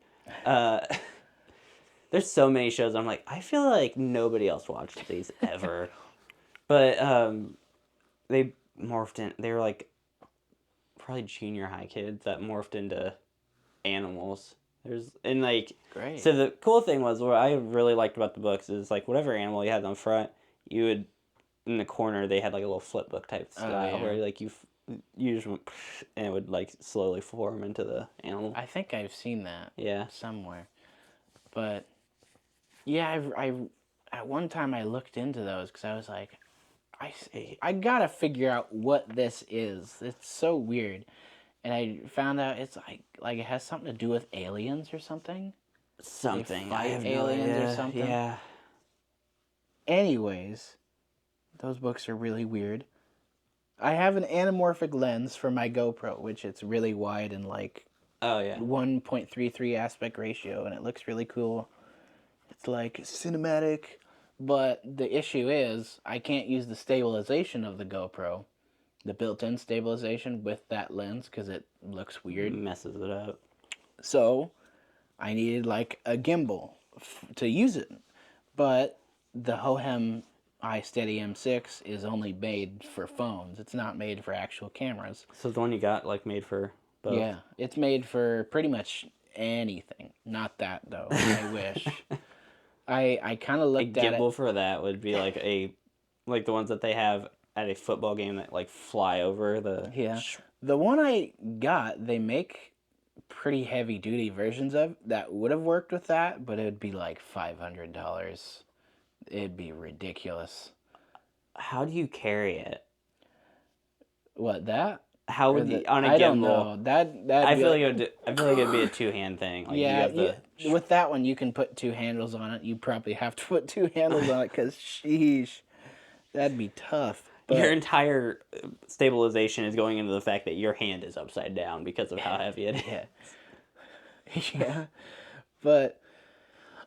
There's so many shows. I'm like, I feel like nobody else watched these ever, but they morphed in. They were like probably junior high kids that morphed into animals. Great. So the cool thing was what I really liked about the books is like whatever animal you had on front, you would in the corner they had like a little flip book type style where like you just went and it would like slowly form into the animal. I think I've seen that. Yeah. Somewhere, but yeah, I at one time I looked into those because I was like, I gotta figure out what this is. It's so weird, and I found out it's like it has something to do with aliens or something. Something. They I fight have aliens no idea. or something. Yeah. Anyways, those books are really weird. I have an anamorphic lens for my GoPro, which it's really wide and like Oh yeah. 1.33 aspect ratio, and it looks really cool. It's like cinematic, but the issue is I can't use the stabilization of the GoPro the built-in stabilization with that lens because it looks weird. Messes it up. So I needed like a gimbal to use it, but the Hohem iSteady M6 is only made for phones. It's not made for actual cameras. So the one you got like made for both. Yeah, it's made for pretty much anything. Not that though. I wish. I kind of A looked at gimbal it. for that would be like the ones that they have at a football game that like fly over the. Yeah, the one I got, they make pretty heavy duty versions of that would have worked with that, but it would be like $500. It'd be ridiculous. How do you carry it? What, that? How Or would you the on a I don't gimbal? know. That I be feel like, I feel like it'd be a two-hand thing. Like you yeah, have the. with that one you can put two handles on it. You probably have to put two handles on it because sheesh, that'd be tough. Your But entire stabilization is going into the fact that your hand is upside down because of how heavy it is. yeah, yeah. But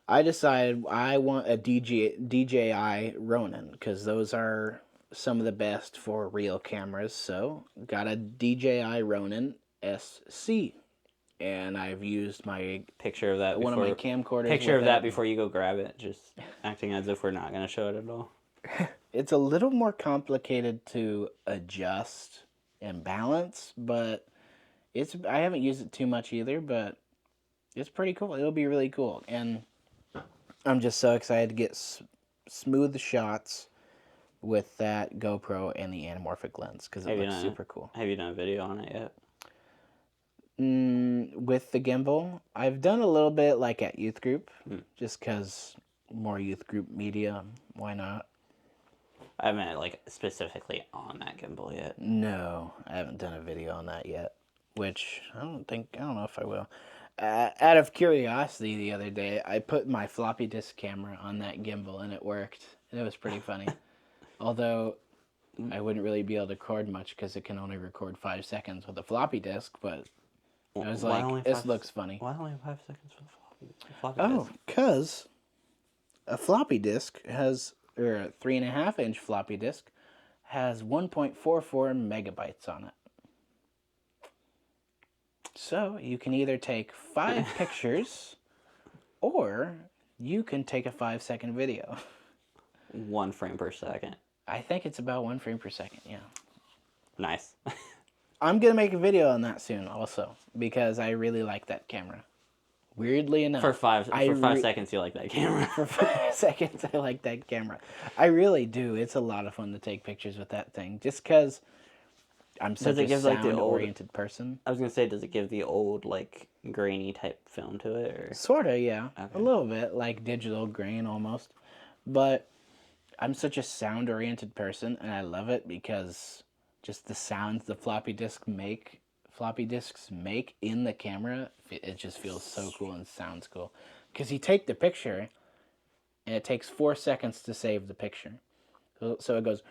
I decided I want a DJI Ronin because those are some of the best for real cameras. So got a DJI Ronin SC, and I've used my Picture of that. one of my Before, camcorders. picture with of that it. before you go grab it. Just acting as if we're not going to show it at all. It's a little more complicated to adjust and balance, but I haven't used it too much either, but it's pretty cool. It'll be really cool, and I'm just so excited to get smooth shots with that GoPro and the anamorphic lens because it looks super cool. Have you done a video on it yet? With the gimbal, I've done a little bit like at youth group, just because more youth group media. Why not? I haven't like specifically on that gimbal yet. No, I haven't done a video on that yet, which I don't know if I will. Out of curiosity, the other day, I put my floppy disk camera on that gimbal and it worked. And it was pretty funny. Although I wouldn't really be able to record much because it can only record 5 seconds with a floppy disk, but I was like, this looks funny. Why only 5 seconds for the floppy Oh, disk? because a floppy disk has, or a 3.5-inch floppy disk has 1.44 megabytes on it. So you can either take 5 pictures or you can take a 5-second video. 1 frame per second. I think it's about 1 frame per second, yeah. Nice. I'm going to make a video on that soon also because I really like that camera. Weirdly enough. For 5 seconds, you like that camera. For 5 seconds, I like that camera. I really do. It's a lot of fun to take pictures with that thing just because I'm such a sound-oriented person. I was going to say, does it give the old, like, grainy type film to it? Or? Sort of, yeah. Okay. A little bit, like digital grain almost. But I'm such a sound-oriented person, and I love it because just the sounds the floppy disks make in the camera, it just feels so cool and sounds cool. Because you take the picture, and it takes 4 seconds to save the picture. So it goes...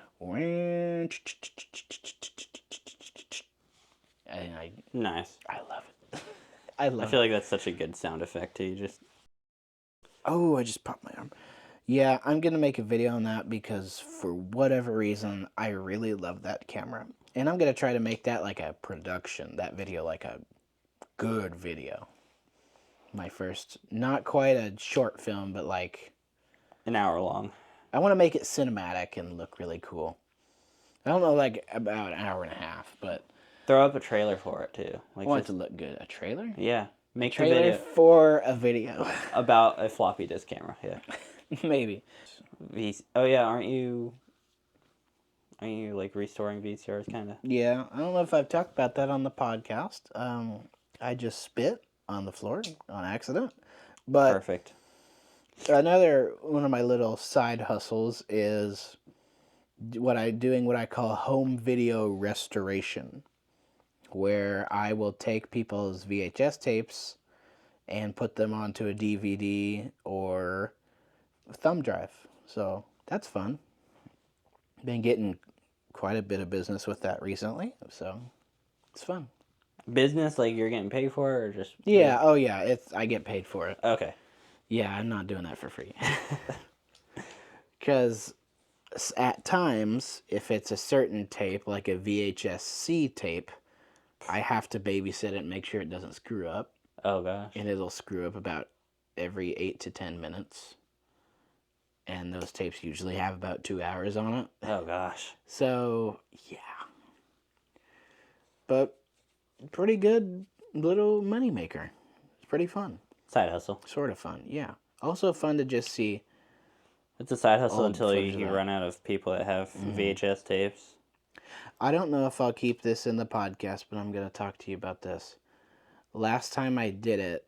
Nice. I love it. I feel like that's such a good sound effect, too. Oh, I just popped my arm. Yeah, I'm going to make a video on that because for whatever reason, I really love that camera. And I'm going to try to make that like a production, that video like a good video. My first, not quite a short film, but like... An hour long. I want to make it cinematic and look really cool. I don't know, like about an hour and a half, but... Throw up a trailer for it, too. Like I want it to look good. A trailer? Yeah. Make a trailer a video for a video. about a floppy disk camera, yeah. Maybe. Oh, yeah, aren't you like restoring VCRs, kind of? Yeah, I don't know if I've talked about that on the podcast. I just spit on the floor on accident. But Perfect. Another one of my little side hustles is what I call home video restoration, where I will take people's VHS tapes and put them onto a DVD or thumb drive. So that's fun. Been getting quite a bit of business with that recently, so it's fun. Business, like you're getting paid for it, or just... Yeah, oh yeah, I get paid for it. Okay. Yeah, I'm not doing that for free. Because At times, if it's a certain tape, like a VHS-C tape, I have to babysit it and make sure it doesn't screw up. Oh gosh. And it'll screw up about every 8 to 10 minutes. And those tapes usually have about 2 hours on it. Oh gosh. So, yeah. But pretty good little moneymaker. It's pretty fun. Side hustle. Sort of fun, yeah. Also fun to just see. It's a side hustle Old until footage you of that. run out of people that have VHS tapes. I don't know if I'll keep this in the podcast, but I'm going to talk to you about this. Last time I did it,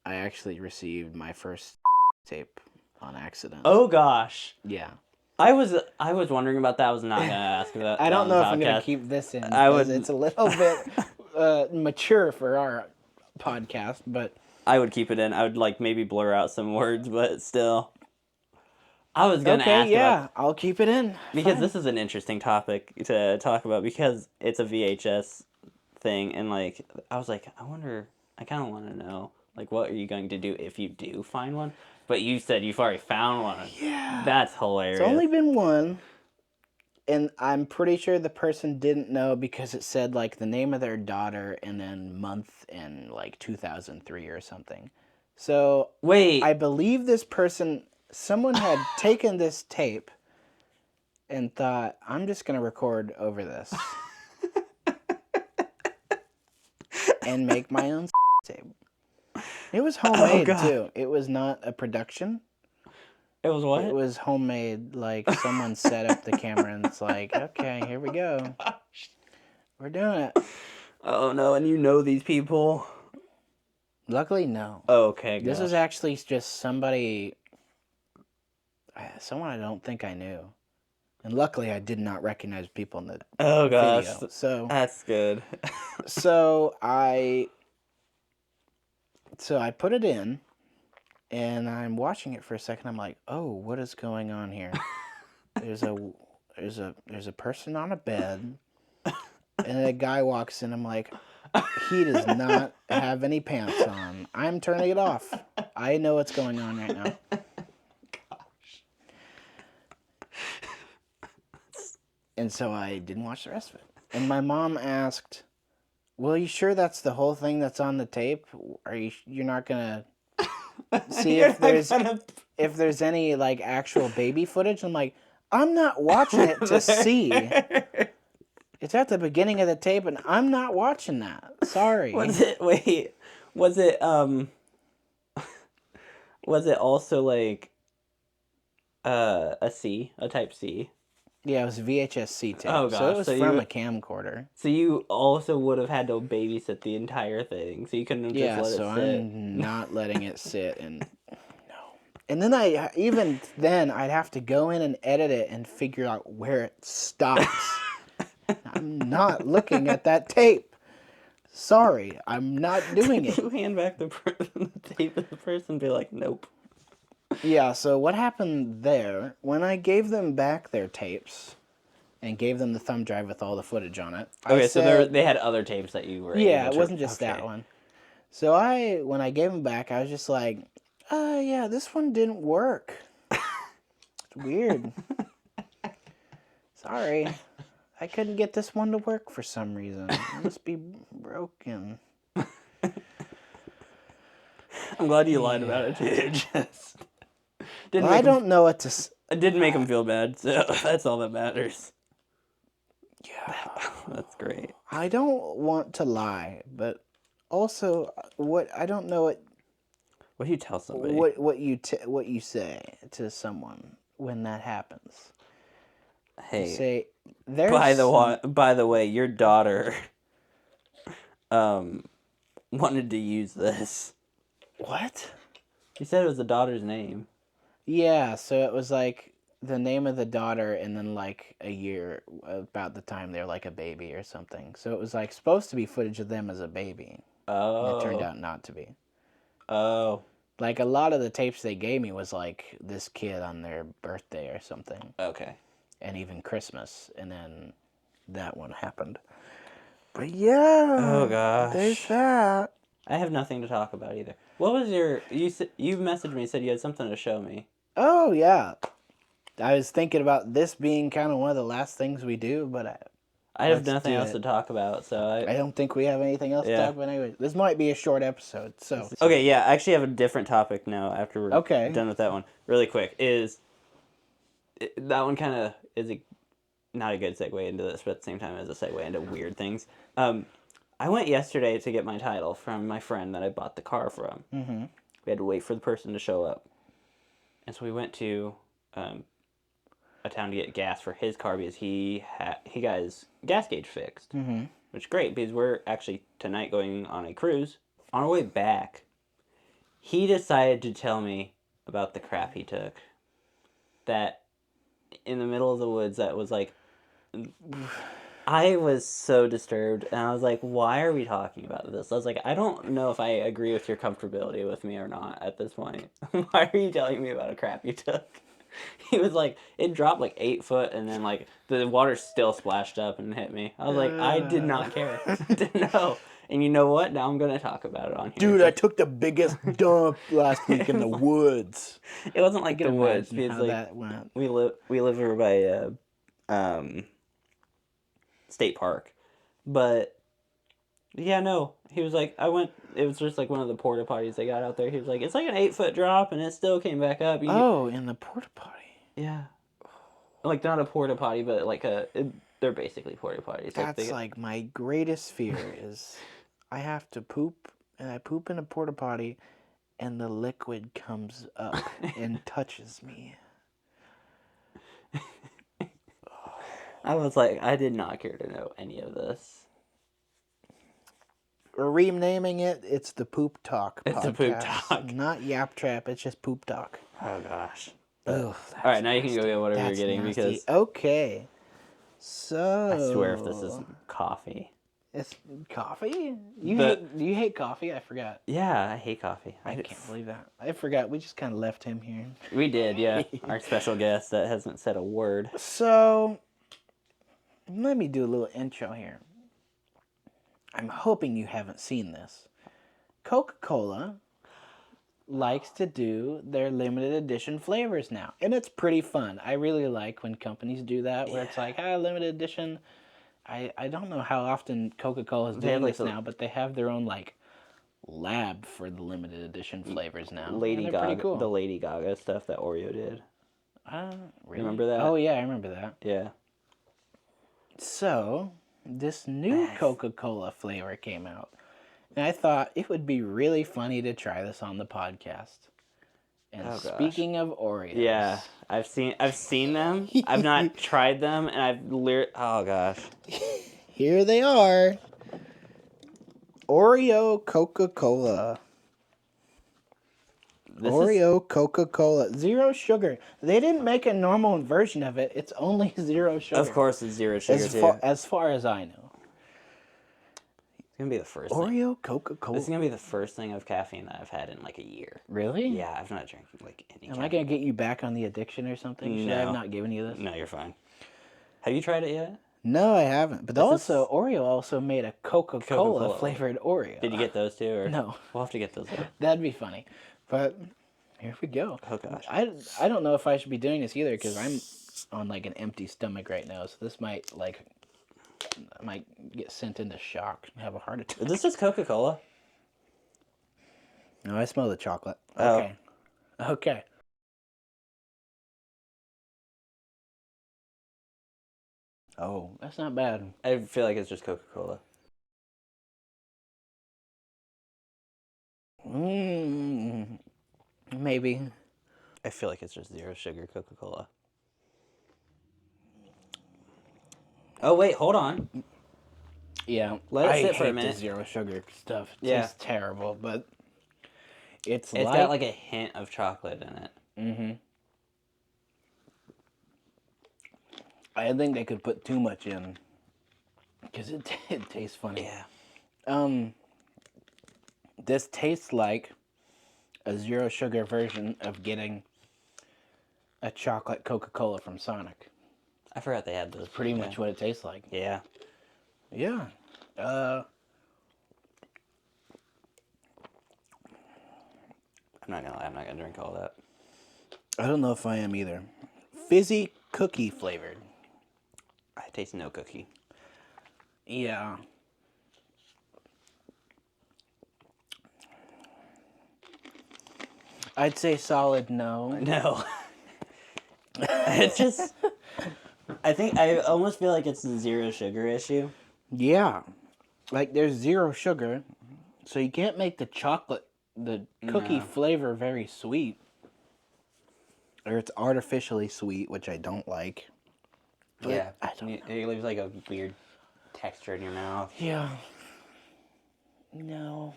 I actually received my first tape on accident. Oh gosh. Yeah. I was wondering about that. I was not gonna ask about. I don't know if I'm going podcast. to keep this in I because would- it's a little bit mature for our podcast, but I would keep it in. I would like maybe blur out some words, but still. I was gonna okay, ask yeah, about I'll keep it in. because Fine. this is an interesting topic to talk about because it's a VHS thing and like I was like I wonder I kind of want to know like what are you going to do if you do find one? But you said you've already found one. Yeah. That's hilarious. It's only been one, and I'm pretty sure the person didn't know because it said like the name of their daughter and then month in like 2003 or something. So Wait. I believe this person, someone had taken this tape and thought, I'm just going to record over this and make my own tape. It was homemade God. too. It was not a production. It was what? It was homemade. Like someone set up the camera and it's like, okay, here we go. We're doing it. Oh no, and you know these people? Luckily, no. Oh, okay, This gosh. was actually just someone I don't think I knew. And luckily, I did not recognize people in the Oh gosh. video. So That's good. I put it in, and I'm watching it for a second. I'm like, oh, what is going on here? There's a person on a bed, and a guy walks in. I'm like, he does not have any pants on. I'm turning it off. I know what's going on right now. And so I didn't watch the rest of it. And my mom asked, well, you sure that's the whole thing that's on the tape? You're not going to see if there's any like actual baby footage? I'm like, I'm not watching it to see. It's at the beginning of the tape and I'm not watching that. Sorry. Was it also like a type C? Yeah, it was VHS-C tape. Oh, So gosh, it was so from you- a camcorder. So you also would have had to babysit the entire thing. So you couldn't have just Yeah, let so it sit. I'm not letting it sit and no. And then I'd have to go in and edit it and figure out where it stops. I'm not looking at that tape. Sorry, I'm not doing it. You hand back the tape to the person and be like, nope. Yeah, so what happened there, when I gave them back their tapes and gave them the thumb drive with all the footage on it. Okay, I so said, they had other tapes that you were yeah, able it to... wasn't just that okay. one. So when I gave them back, I was just like, yeah, this one didn't work. It's weird. Sorry. I couldn't get this one to work for some reason. It must be broken. I'm glad you lied about it too. Just didn't Well, I make 'em- don't know what to... it didn't make him feel bad, so that's all that matters. Yeah. That's great. I don't want to lie, but also I don't know What do you tell somebody? what you say to someone when that happens. You Hey, say there's by the way, your daughter wanted to use this. what? You said it was the daughter's name. Yeah, so it was like the name of the daughter and then like a year about the time they're like a baby or something. So it was like supposed to be footage of them as a baby. Oh. It turned out not to be. Oh. Like a lot of the tapes they gave me was like this kid on their birthday or something. Okay. And even Christmas, and then that one happened. But yeah. Oh gosh. There's that. I have nothing to talk about either. What was your... You messaged me and said you had something to show me. Oh yeah. I was thinking about this being kind of one of the last things we do, but I have let's nothing do else it. to talk about, so I don't think we have anything else to Yeah. talk about anyway. This might be a short episode, so. Okay, yeah, I actually have a different topic now after we're Okay. done with that one. Really quick, that one kind of is not a good segue into this, but at the same time is a segue into weird things. I went yesterday to get my title from my friend that I bought the car from. Mm-hmm. We had to wait for the person to show up. And so we went to a town to get gas for his car because he got his gas gauge fixed. Mm-hmm. Which is great because we're actually tonight going on a cruise. On our way back, he decided to tell me about the crap he took. That in the middle of the woods, that was like... I was so disturbed, and I was like, why are we talking about this? I was like, I don't know if I agree with your comfortability with me or not at this point. Why are you telling me about a crap you took? He was like, it dropped like 8 foot, and then like the water still splashed up and hit me. I was like, I did not care. Didn't know. And you know what? Now I'm going to talk about it on here. Dude, I took the biggest dump last week in the woods. It wasn't like I can the woods. imagine Because how like, that went. we live over by state park. But yeah, no. He was like, it was just like one of the porta potties they got out there. He was like, it's like an 8-foot drop and it still came back up. In the porta potty. Yeah. Like not a porta potty, but like they're basically porta potties. That's like my greatest fear is I have to poop and I poop in a porta potty and the liquid comes up and touches me. I was like, I did not care to know any of this. We're renaming it. It's the Poop Talk podcast. It's the Poop Talk. Not Yap-Trap. It's just Poop Talk. Oh, gosh. Ugh, all right, now you can go get whatever you're getting nasty. because... Okay. So... I swear if this is coffee. It's coffee? You hate coffee? I forgot. Yeah, I hate coffee. I can't believe that. I forgot. We just kind of left him here. We did, yeah. Our special guest that hasn't said a word. So, let me do a little intro here. I'm hoping you haven't seen this. Coca-Cola likes to do their limited edition flavors now. And it's pretty fun. I really like when companies do that, where it's like, limited edition. I don't know how often Coca-Cola is doing this now, but they have their own, like, lab for the limited edition flavors now. Lady Gaga, pretty cool. the Lady Gaga stuff that Oreo did. Really? Remember that? Oh, yeah, I remember that. Yeah. So, this new Coca-Cola flavor came out. And I thought it would be really funny to try this on the podcast. And speaking of Oreos. Yeah, I've seen them. I've not tried them, and oh gosh. Here they are. Oreo Coca-Cola. Oreo Coca-Cola. 0 sugar. They didn't make a normal version of it. It's only 0 sugar. Of course it's 0 sugar, as far as I know. It's going to be the first Oreo Coca-Cola. This is going to be the first thing of caffeine that I've had in like a year. Really? Yeah, I've not drank like any Am I going to get you back on the addiction or something? Should I have not given you this? No, you're fine. Have you tried it yet? No, I haven't. But Oreo also made a Coca-Cola flavored Oreo. Did you get those too? Or? No. We'll have to get those. That'd be funny. But here we go. Oh gosh. I don't know if I should be doing this either because I'm on like an empty stomach right now. So this might I might get sent into shock and have a heart attack. Is this just Coca-Cola? No, I smell the chocolate. Okay. Oh. Okay. Oh, that's not bad. I feel like it's just Coca-Cola. Maybe. I feel like it's just 0 sugar Coca-Cola. Oh, wait, hold on. Yeah. Let it sit for a hate minute. The 0 sugar stuff. It tastes terrible, but it's got like a hint of chocolate in it. Mm-hmm. I think they could put too much in because it tastes funny. Yeah. This tastes like a 0 sugar version of getting a chocolate Coca-Cola from Sonic. I forgot they had those. Pretty much what it tastes like. Yeah. Yeah. I'm not gonna lie, I'm not gonna drink all that. I don't know if I am either. fizzy cookie flavored. I taste no cookie. Yeah. I'd say solid no. No. It's just... I almost feel like it's a zero sugar issue. Yeah. Like, there's zero sugar, so you can't make the cookie No. flavor very sweet. Or it's artificially sweet, which I don't like. But Yeah. I don't know. It leaves like a weird texture in your mouth. Yeah. No.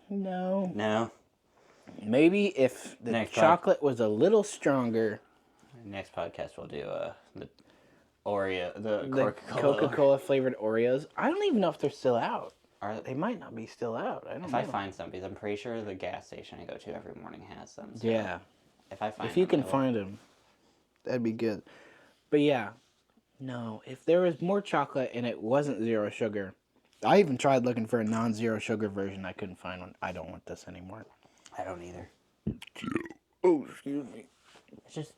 No. No. Maybe if the chocolate was a little stronger. Next podcast we'll do the Oreo, the The Coca-Cola flavored Oreos. I don't even know if they're still out. They might not be still out. I don't know. If I find some, because I'm pretty sure the gas station I go to every morning has some. So yeah. If you can find them, that'd be good. But yeah, no. If there was more chocolate and it wasn't zero sugar, I even tried looking for a non-zero sugar version. I couldn't find one. I don't want this anymore. I don't either. Oh, excuse me. It's just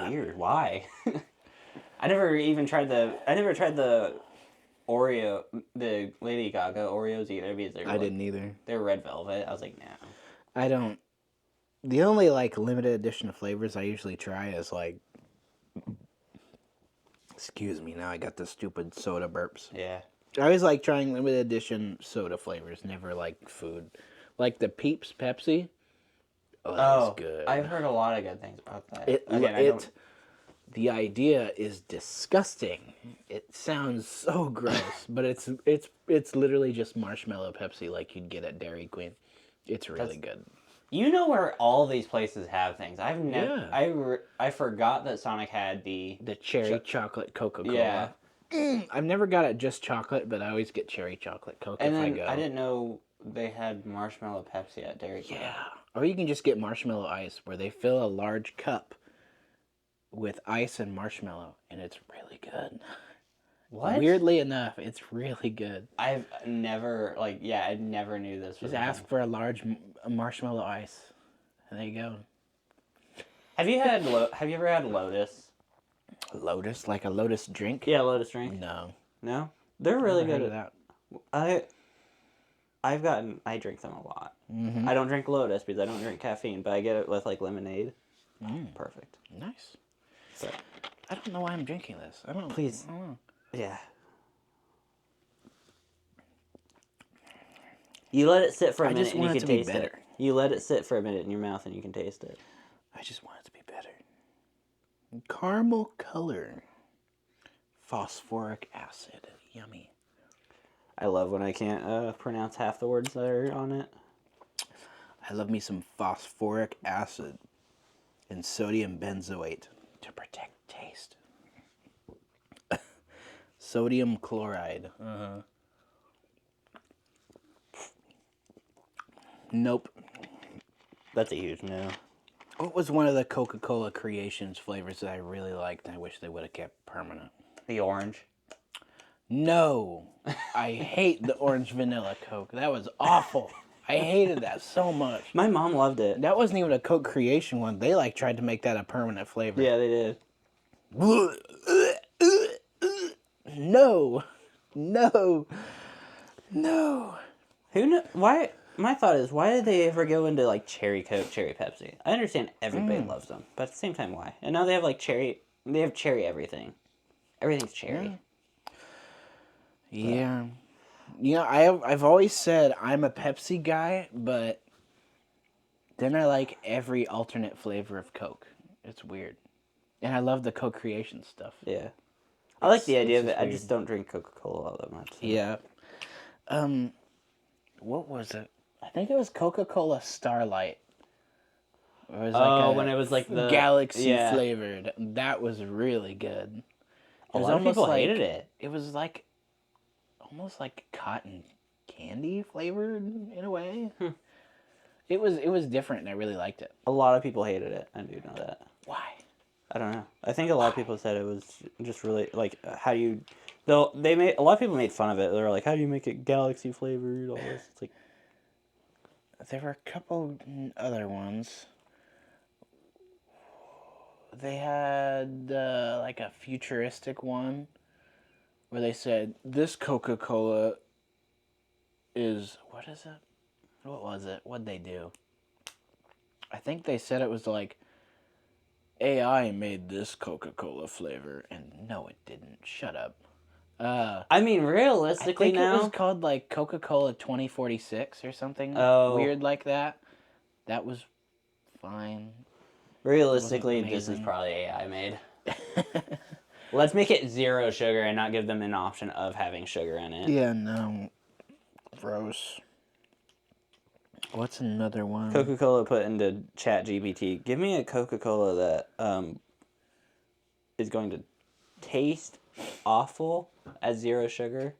weird. Why? I never tried the Oreo, the Lady Gaga Oreos either, because I didn't either. They're red velvet. I was like, no. I don't. The only like limited edition flavors I usually try is like. Excuse me, now I got the stupid soda burps. Yeah. I always like trying limited edition soda flavors, never like food. Like the Peeps Pepsi. Oh, that's good. I've heard a lot of good things about that. The idea is disgusting. It sounds so gross, but it's literally just marshmallow Pepsi like you'd get at Dairy Queen. It's really good. You know where all these places have things. I forgot that Sonic had the cherry chocolate Coca-Cola. Yeah. I've never got it just chocolate, but I always get cherry chocolate Coke if I go. I didn't know they had marshmallow Pepsi at Dairy Queen. Yeah. Or you can just get marshmallow ice, where they fill a large cup with ice and marshmallow, and it's really good. What? Weirdly enough, it's really good. I never knew this was Just ask for a large marshmallow ice, and there you go. Have you ever had Lotus? Lotus? Like a Lotus drink? Yeah, Lotus drink. No. No? They're really good at that. I drink them a lot. Mm-hmm. I don't drink Lotus because I don't drink caffeine, but I get it with like lemonade. Perfect. Nice. So, I don't know why I'm drinking this. Please. I don't know. Yeah. You let it sit for a minute and you can taste it. You let it sit for a minute in your mouth and you can taste it. I just want it to be better. Caramel color. Phosphoric acid. Yummy. I love when I can't pronounce half the words that are on it. I love me some phosphoric acid and sodium benzoate to protect taste. Sodium chloride. Uh-huh. Nope. That's a huge no. What was one of the Coca-Cola Creations flavors that I really liked and I wish they would have kept permanent? The orange. No. I hate the orange vanilla Coke. That was awful. I hated that so much. My mom loved it. That wasn't even a Coke Creation one. They like tried to make that a permanent flavor. Yeah, they did. No. No. No. Who know? Why? My thought is, why did they ever go into like cherry Coke, cherry Pepsi? I understand everybody loves them, but at the same time, why? And now they have like cherry. They have cherry everything. Everything's cherry. Yeah. You know, I've always said I'm a Pepsi guy, but then I like every alternate flavor of Coke. It's weird. And I love the Coke Creation stuff. Yeah. I like the idea of it. I just don't drink Coca-Cola all that much. So. Yeah. What was it? I think it was Coca-Cola Starlight. It was when it was like the galaxy flavored. That was really good. A lot of people hated it. It was like almost like cotton candy flavored in a way. It was different and I really liked it. A lot of people hated it. I do know that. Why? I don't know. I think a lot of people said it was just really like how do you. Though a lot of people made fun of it. They were like, "How do you make it galaxy flavored?" All this. It's like there were a couple other ones. they had like a futuristic one where they said this Coca-Cola is what is it? What was it? What'd they do? I think they said it was like AI made this Coca-Cola flavor, and no, it didn't. Shut up. I mean, I realistically think it was now. called like Coca-Cola 2046 or something Oh, weird like that. That was fine. It wasn't realistically, this is amazing. probably AI made. Let's make it 0 sugar and not give them an option of having sugar in it. Yeah, no. Gross. What's another one? Coca-Cola put into ChatGPT. Give me a Coca-Cola that is going to taste awful at 0 sugar,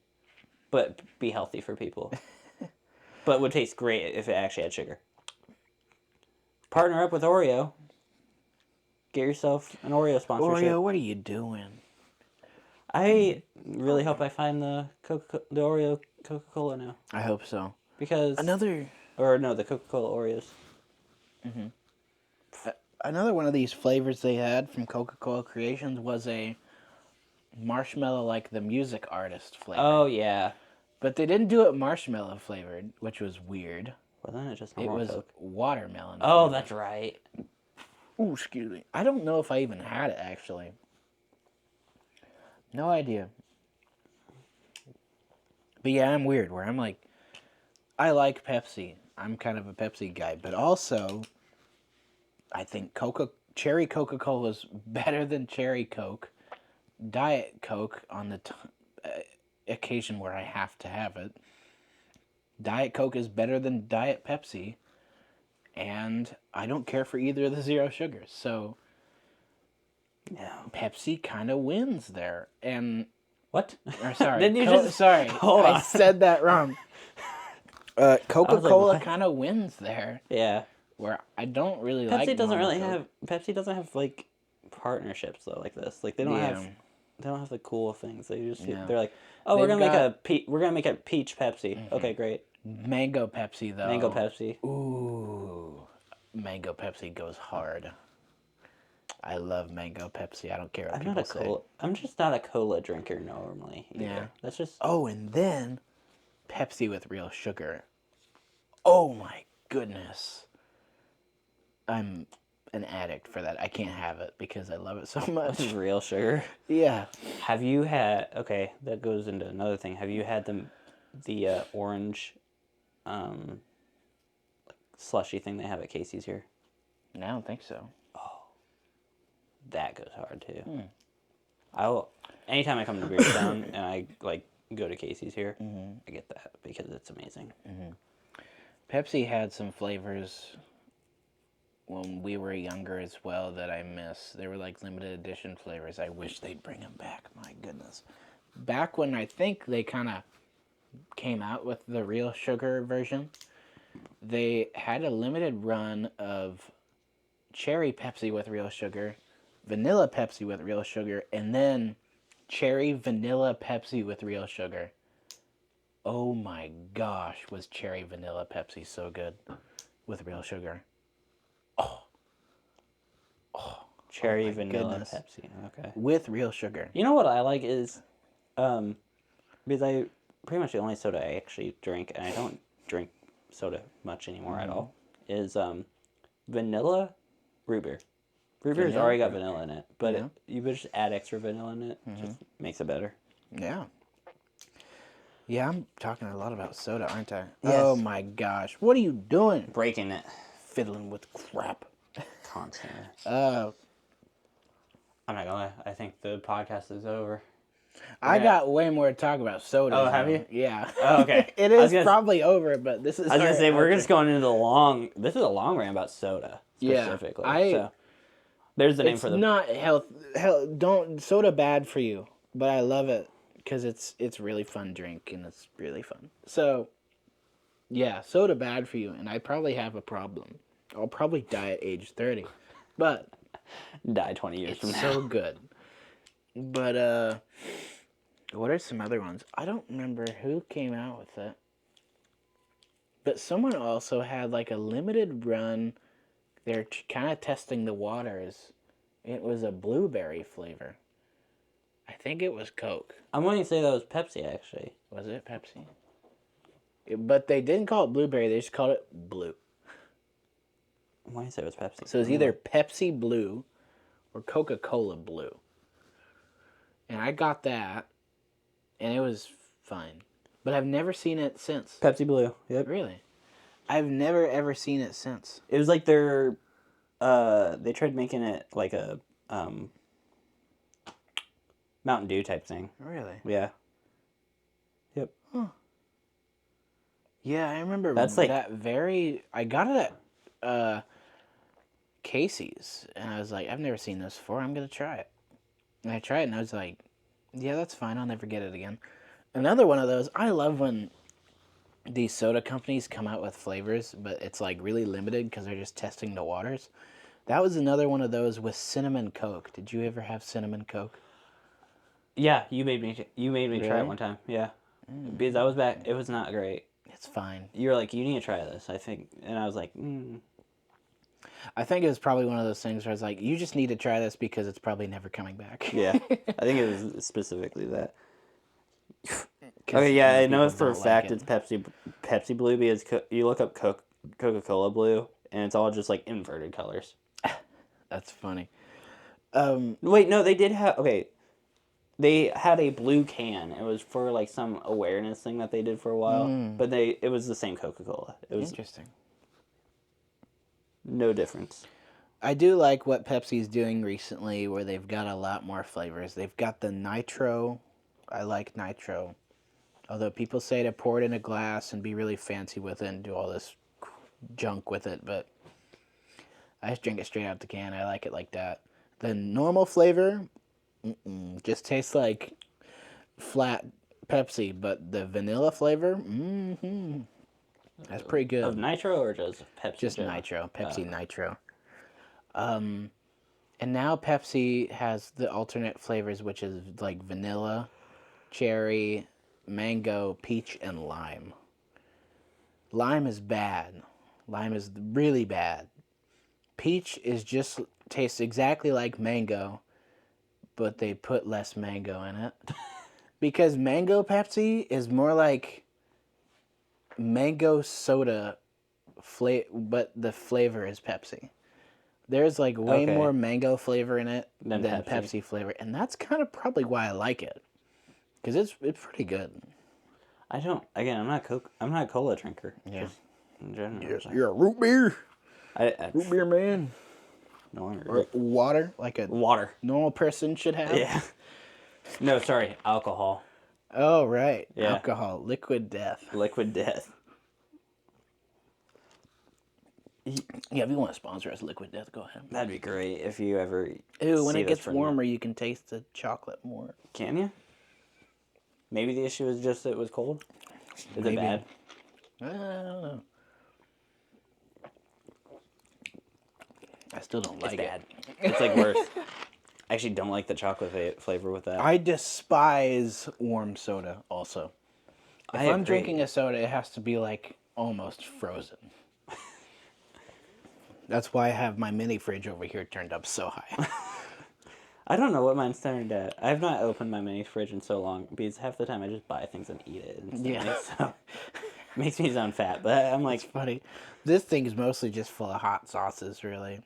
but be healthy for people. But would taste great if it actually had sugar. Partner up with Oreo. Get yourself an Oreo sponsorship. Oreo, what are you doing? I really hope I find the Oreo Coca-Cola now. I hope so. Because Another the Coca-Cola Oreos. another one of these flavors they had from Coca-Cola Creations was a marshmallow like the music artist flavor. Oh yeah. But they didn't do it marshmallow flavored, which was weird. Well, then it's just It normal was Coke. watermelon. Oh, flavored. that's right. Ooh, excuse me. I don't know if I even had it actually. No idea. But yeah, I'm weird where I'm like, I like Pepsi. I'm kind of a Pepsi guy, but also I think cherry Coca-Cola is better than cherry Coke. Diet Coke on the occasion where I have to have it. Diet Coke is better than Diet Pepsi. And I don't care for either of the 0 sugars. So Yeah. Pepsi kind of wins there. And What? or sorry, Didn't you just sorry, hold on? I said that wrong. Coca-Cola what? kind of wins there. Yeah. Where I don't really like. Pepsi doesn't have like partnerships though like this. Like they don't have the cool things. They just Yeah. they're like, oh, They've we're gonna make a peach Pepsi. Okay, great. Mango Pepsi though. Mango Pepsi. Ooh, Mango Pepsi goes hard. I love Mango Pepsi. I don't care what people say. I'm just not a cola drinker normally. Either. Yeah. That's just. Oh, and then Pepsi with real sugar. Oh my goodness. I'm an addict for that. I can't have it because I love it so much. Real sugar. Yeah. Have you had? Okay, that goes into another thing. Have you had the orange, slushy thing they have at Casey's here? I don't think so. That goes hard too. I'll anytime I come to Beardstown and I like go to Casey's here, I get that because it's amazing. Pepsi had some flavors when we were younger as well that I miss. They were like limited edition flavors. I wish they'd bring them back. My goodness. Back when I think they kind of came out with the real sugar version, they had a limited run of cherry Pepsi with real sugar, vanilla Pepsi with real sugar, and then cherry vanilla Pepsi with real sugar. Oh my gosh, was cherry vanilla Pepsi so good with real sugar. Cherry my vanilla goodness. Pepsi. Okay. With real sugar. You know what I like is, because I pretty much the only soda I actually drink, and I don't drink soda much anymore at all, is vanilla root beer. Root beer's Vanilla already got root vanilla in it, but you would just add extra vanilla in it, just makes it better. Yeah. Yeah, I'm talking a lot about soda, aren't I? Yes. Oh my gosh. What are you doing? Breaking it. Fiddling with crap. Constantly. Uh, I'm not gonna lie, I think the podcast is over. I got way more to talk about soda. Oh, have you? Yeah. Oh, okay. It is probably over, but this is. I was gonna say we're just going into this is a long rant about soda specifically. So there's the name for the. It's not don't soda bad for you, but I love it because it's really fun drink and it's really fun. So, yeah, soda bad for you, and I probably have a problem. I'll probably die at age 30, but Die 20 years from now. so good. But what are some other ones? I don't remember who came out with it. But someone also had like a limited run. They're kind of testing the waters. It was a blueberry flavor. I think it was Coke. I'm going to say that was Pepsi, actually. Was it Pepsi? But they didn't call it blueberry. They just called it blue. I'm going to say it was Pepsi. So it's either Pepsi Blue or Coca-Cola Blue. And I got that, and it was fine. But I've never seen it since. Pepsi Blue. Yep. Really? I've never, ever seen it since. It was like their... they tried making it like a Mountain Dew type thing. Really? Yeah. Yep. Huh. Yeah, I remember That's like... that very... I got it at Casey's, and I was like, I've never seen this before. I'm going to try it. And I tried it, and I was like, yeah, that's fine. I'll never get it again. Another one of those, I love when these soda companies come out with flavors, but it's like really limited because they're just testing the waters. That was another one of those with cinnamon Coke. Did you ever have cinnamon Coke? Yeah, you made me try Really? it one time. Yeah. Because I was back... It was not great. It's fine. You were like, you need to try this, I think. And I was like, I think it was probably one of those things where I was like, you just need to try this because it's probably never coming back. Yeah. I think it was specifically that. Okay, yeah, I know for a fact it's Pepsi Blue because you look up Coca-Cola Blue, and it's all just, like, inverted colors. That's funny. Wait, no, they did have... Okay, they had a blue can. It was for, like, some awareness thing that they did for a while. But it was the same Coca-Cola. It was Interesting. no difference. I do like what Pepsi's doing recently where they've got a lot more flavors. They've got the Nitro. I like Nitro. Although people say to pour it in a glass and be really fancy with it and do all this junk with it, but I just drink it straight out the can. I like it like that. The normal flavor just tastes like flat Pepsi, but the vanilla flavor, that's pretty good. Of Nitro or just Pepsi? Just Nitro. Pepsi Nitro. And now Pepsi has the alternate flavors, which is like vanilla, cherry, mango, peach, and lime. Lime is bad. Lime is really bad. Peach tastes exactly like mango, but they put less mango in it. Because mango Pepsi is more like mango soda, but the flavor is Pepsi. There's like way more mango flavor in it than Pepsi flavor, and that's kind of probably why I like it, because it's pretty good. I don't. Again, I'm not a cola drinker. Yeah. Just in general. You're a root beer. Root Beer man. No longer. Or water, like a Water. normal person should have. Yeah. No, sorry, alcohol. Oh right. Yeah. Alcohol, liquid death. Liquid death. Yeah, if you want to sponsor us, Liquid Death, go ahead. That'd be great if you ever. Ooh, when see it this gets for warmer, you can taste the chocolate more. Can you? Maybe the issue is just that it was cold. Is it bad? I don't know. I still don't like It's bad. it. It's like worse. I actually don't like the chocolate flavor with that. I despise warm soda. Also, if I'm drinking a soda, it has to be like almost frozen. That's why I have my mini fridge over here turned up so high. I don't know what mine's turned at. I have not opened my mini fridge in so long because half the time I just buy things and eat it instantly. Yeah. So makes me sound fat, but I'm like... It's funny. This thing is mostly just full of hot sauces, really.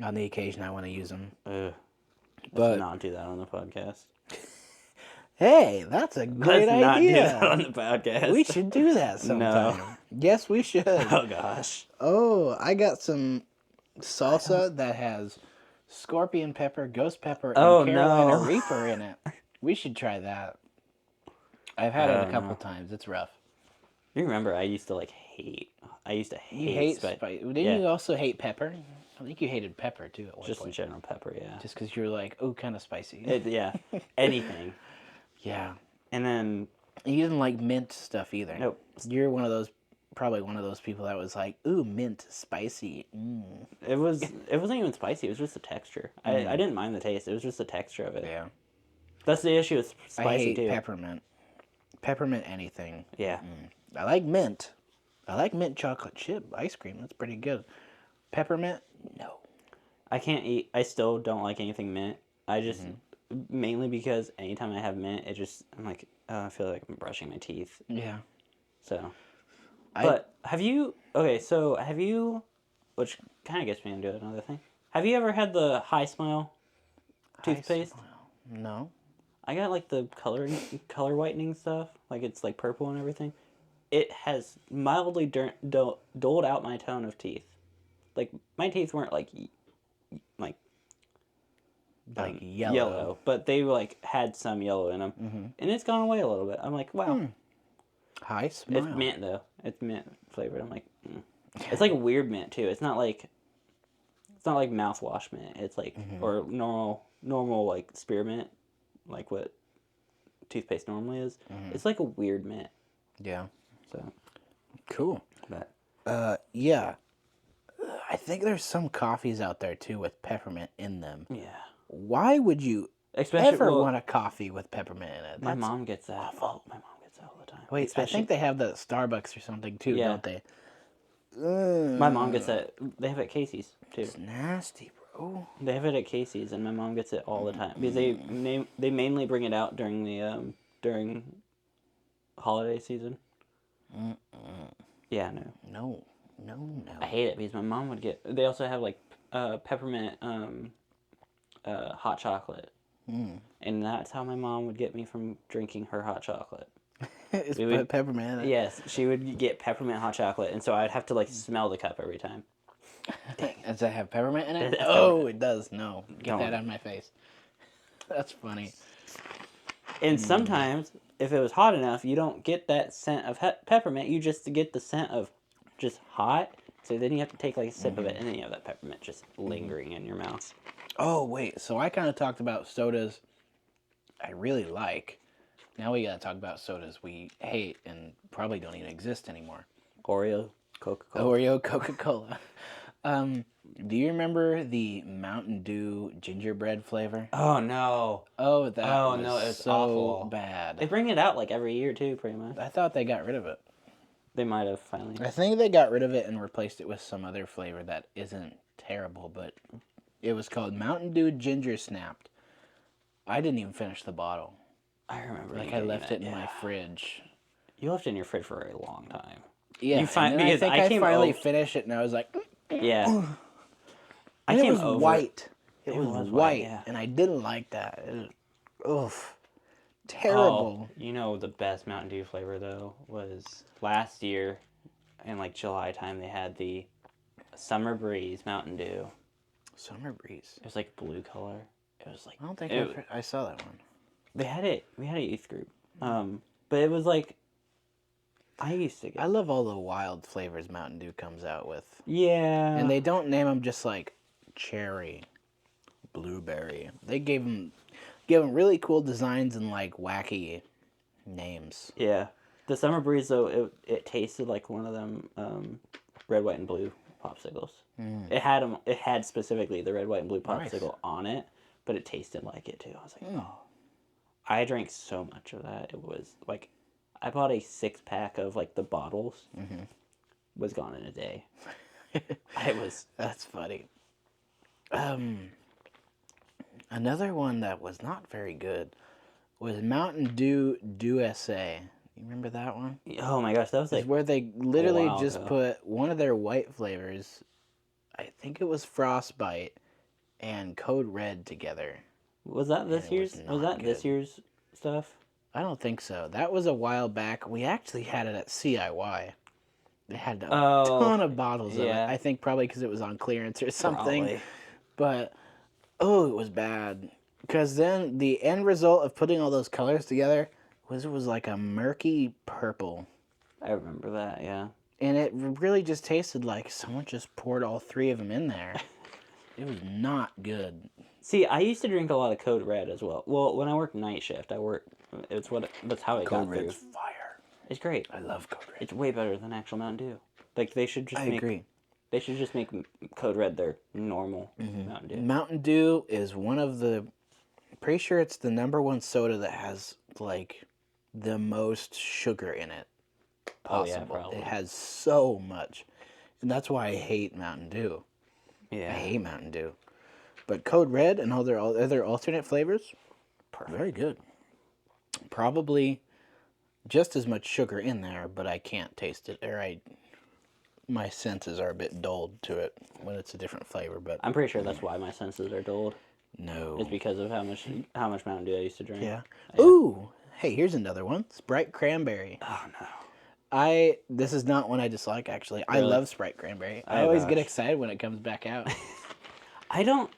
On the occasion I want to use them. Let's But not do that on the podcast. hey, that's a great Let's not do idea. that on the podcast. We should do that sometime. No. Yes, we should. Oh, gosh. Oh, I got some salsa that has scorpion pepper, ghost pepper, and Carolina Reaper in it. We should try that. I've had it a couple times. It's rough. You remember I used to hate You hate spice. Didn't you also hate pepper? I think you hated pepper too at one just point. in general pepper, yeah. Just because you're like, oh, kind of spicy. Yeah, anything. Yeah. And then You didn't like mint stuff either. Nope. You're probably one of those people that was like, ooh, mint, spicy. it wasn't even spicy. It was just the texture. I didn't mind the taste. It was just the texture of it. Yeah. That's the issue with spicy I hate too. peppermint. Peppermint anything. Yeah. I like mint. I like mint chocolate chip ice cream. That's pretty good. Peppermint, no. I can't eat. I still don't like anything mint. I just mainly because anytime I have mint, I'm like I feel like I'm brushing my teeth. Yeah. So, I but have you? Okay, so have you? Which kind of gets me into another thing. Have you ever had the High Smile I toothpaste? smile. No. I got like the color whitening stuff. Like it's like purple and everything. It has mildly doled out my tone of teeth. Like my teeth weren't like Like yellow. yellow, but they like had some yellow in them, and it's gone away a little bit. I'm like, wow, High it's smile. mint though. It's mint flavored. I'm like, it's like a weird mint too. It's not like mouthwash mint. It's like or normal like spearmint, like what toothpaste normally is. It's like a weird mint. Yeah. So Cool. but Yeah. I think there's some coffees out there too with peppermint in them. yeah, Why would you especially ever want a coffee with peppermint in it? my mom gets that. Oh, my mom gets that all the time. Wait, I Especially, think they have that at Starbucks or something too, Yeah. don't they? my mom gets that. They have it at Casey's too. It's nasty, bro. They have it at Casey's, and my mom gets it all the time because they mainly bring it out during the during holiday season. Yeah, no, No, no, I no. hate it because my mom would get. They also have like peppermint hot chocolate, and that's how my mom would get me from drinking her hot chocolate. It's We would- peppermint in it. Yes, she would get peppermint hot chocolate, and so I'd have to like smell the cup every time. Does that have peppermint in it? It has Oh, it does. No. Get Don't. that out of my face. That's funny. And sometimes, if it was hot enough, you don't get that scent of peppermint. You just get the scent of just hot. So then you have to take like a sip of it, and then you have that peppermint just lingering in your mouth. Oh, wait. So I kind of talked about sodas I really like. Now we got to talk about sodas we hate and probably don't even exist anymore. Oreo, Coca-Cola. Oreo, Coca-Cola. Do you remember the Mountain Dew gingerbread flavor? Oh no! Oh, that Oh, was no, it's so awful. bad. They bring it out like every year too, pretty much. I thought they got rid of it. They might have finally. I think they got rid of it and replaced it with some other flavor that isn't terrible, but it was called Mountain Dew Ginger Snapped. I didn't even finish the bottle. I remember. Like you I getting left that, it in my yeah. fridge. You left it in your fridge for a long time. Yeah, You find- and then I because think I I came finally over- finished it and I was like, Yeah. and it came was over- white. It was was white, white, yeah. and I didn't like that. It was, oof, Oh, terrible. you know the best Mountain Dew flavor though was last year, in like July time. They had the Summer Breeze Mountain Dew. Summer Breeze. It was like blue color. It was like I don't think it- I saw that one. they had it. We had a youth group. But it was like I used to get. I love all the wild flavors Mountain Dew comes out with. Yeah. And they don't name them just like cherry, blueberry. They give them really cool designs and like wacky names. Yeah. The Summer Breeze though it tasted like one of them red, white, and blue popsicles. It had them. It had specifically the red, white, and blue popsicle on it, but it tasted like it too. I was like, oh. I drank so much of that. It was like, I bought a 6-pack of like the bottles. Was gone in a day. I was. That's funny. Another one that was not very good was Mountain Dew USA. You remember that one? Oh my gosh, that was It's like. where they literally while just ago. put one of their white flavors, I think it was Frostbite, and Code Red together. Was that this and it was year's? not Was that this good. year's stuff? I don't think so. That was a while back. We actually had it at CIY. They had a ton of bottles of it. yeah. I think probably because it was on clearance or something. Probably. But, oh, it was bad. Because then the end result of putting all those colors together was like a murky purple. I remember that. Yeah. And it really just tasted like someone just poured all three of them in there. It was not good. See, I used to drink a lot of Code Red as well. Well, when I worked night shift, that's how I got through. fire. It's great. I love Code Red. It's way better than actual Mountain Dew. Like they should just I agree. They should just make Code Red their normal Mountain Dew. Mountain Dew is one of the... Pretty sure it's the #1 soda that has, like, the most sugar in it possible. Oh, yeah, probably. It has so much. And that's why I hate Mountain Dew. I Yeah. hate Mountain Dew. But Code Red and all their other alternate flavors, Perfect. very good. Probably just as much sugar in there, but I can't taste it. My senses are a bit dulled to it when it's a different flavor. But I'm pretty sure that's why my senses are dulled. no, It's because of how much Mountain Dew I used to drink. yeah. Yeah. Ooh, hey, here's another one. Sprite Cranberry. Oh no. This is not one I dislike, actually. I Really? love Sprite Cranberry. I Oh, always get gosh. excited when it comes back out. I don't.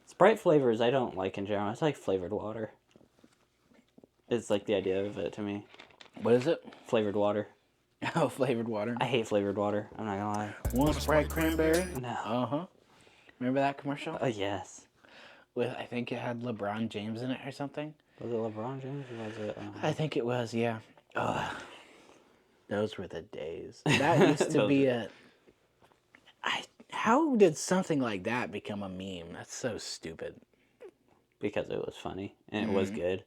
Sprite flavors I don't like in general. It's like flavored water. It's like the idea of it to me. What is it? Flavored water. Oh, flavored water. I hate flavored water. I'm not gonna lie. One Sprite Cranberry? No. Uh-huh. Remember that commercial? Yes. I think it had LeBron James in it or something. Was it LeBron James or was it? I think it was, yeah. Ugh. Those were the days. That used to be how did something like that become a meme? That's so stupid. Because it was funny and it Mm-hmm. was good.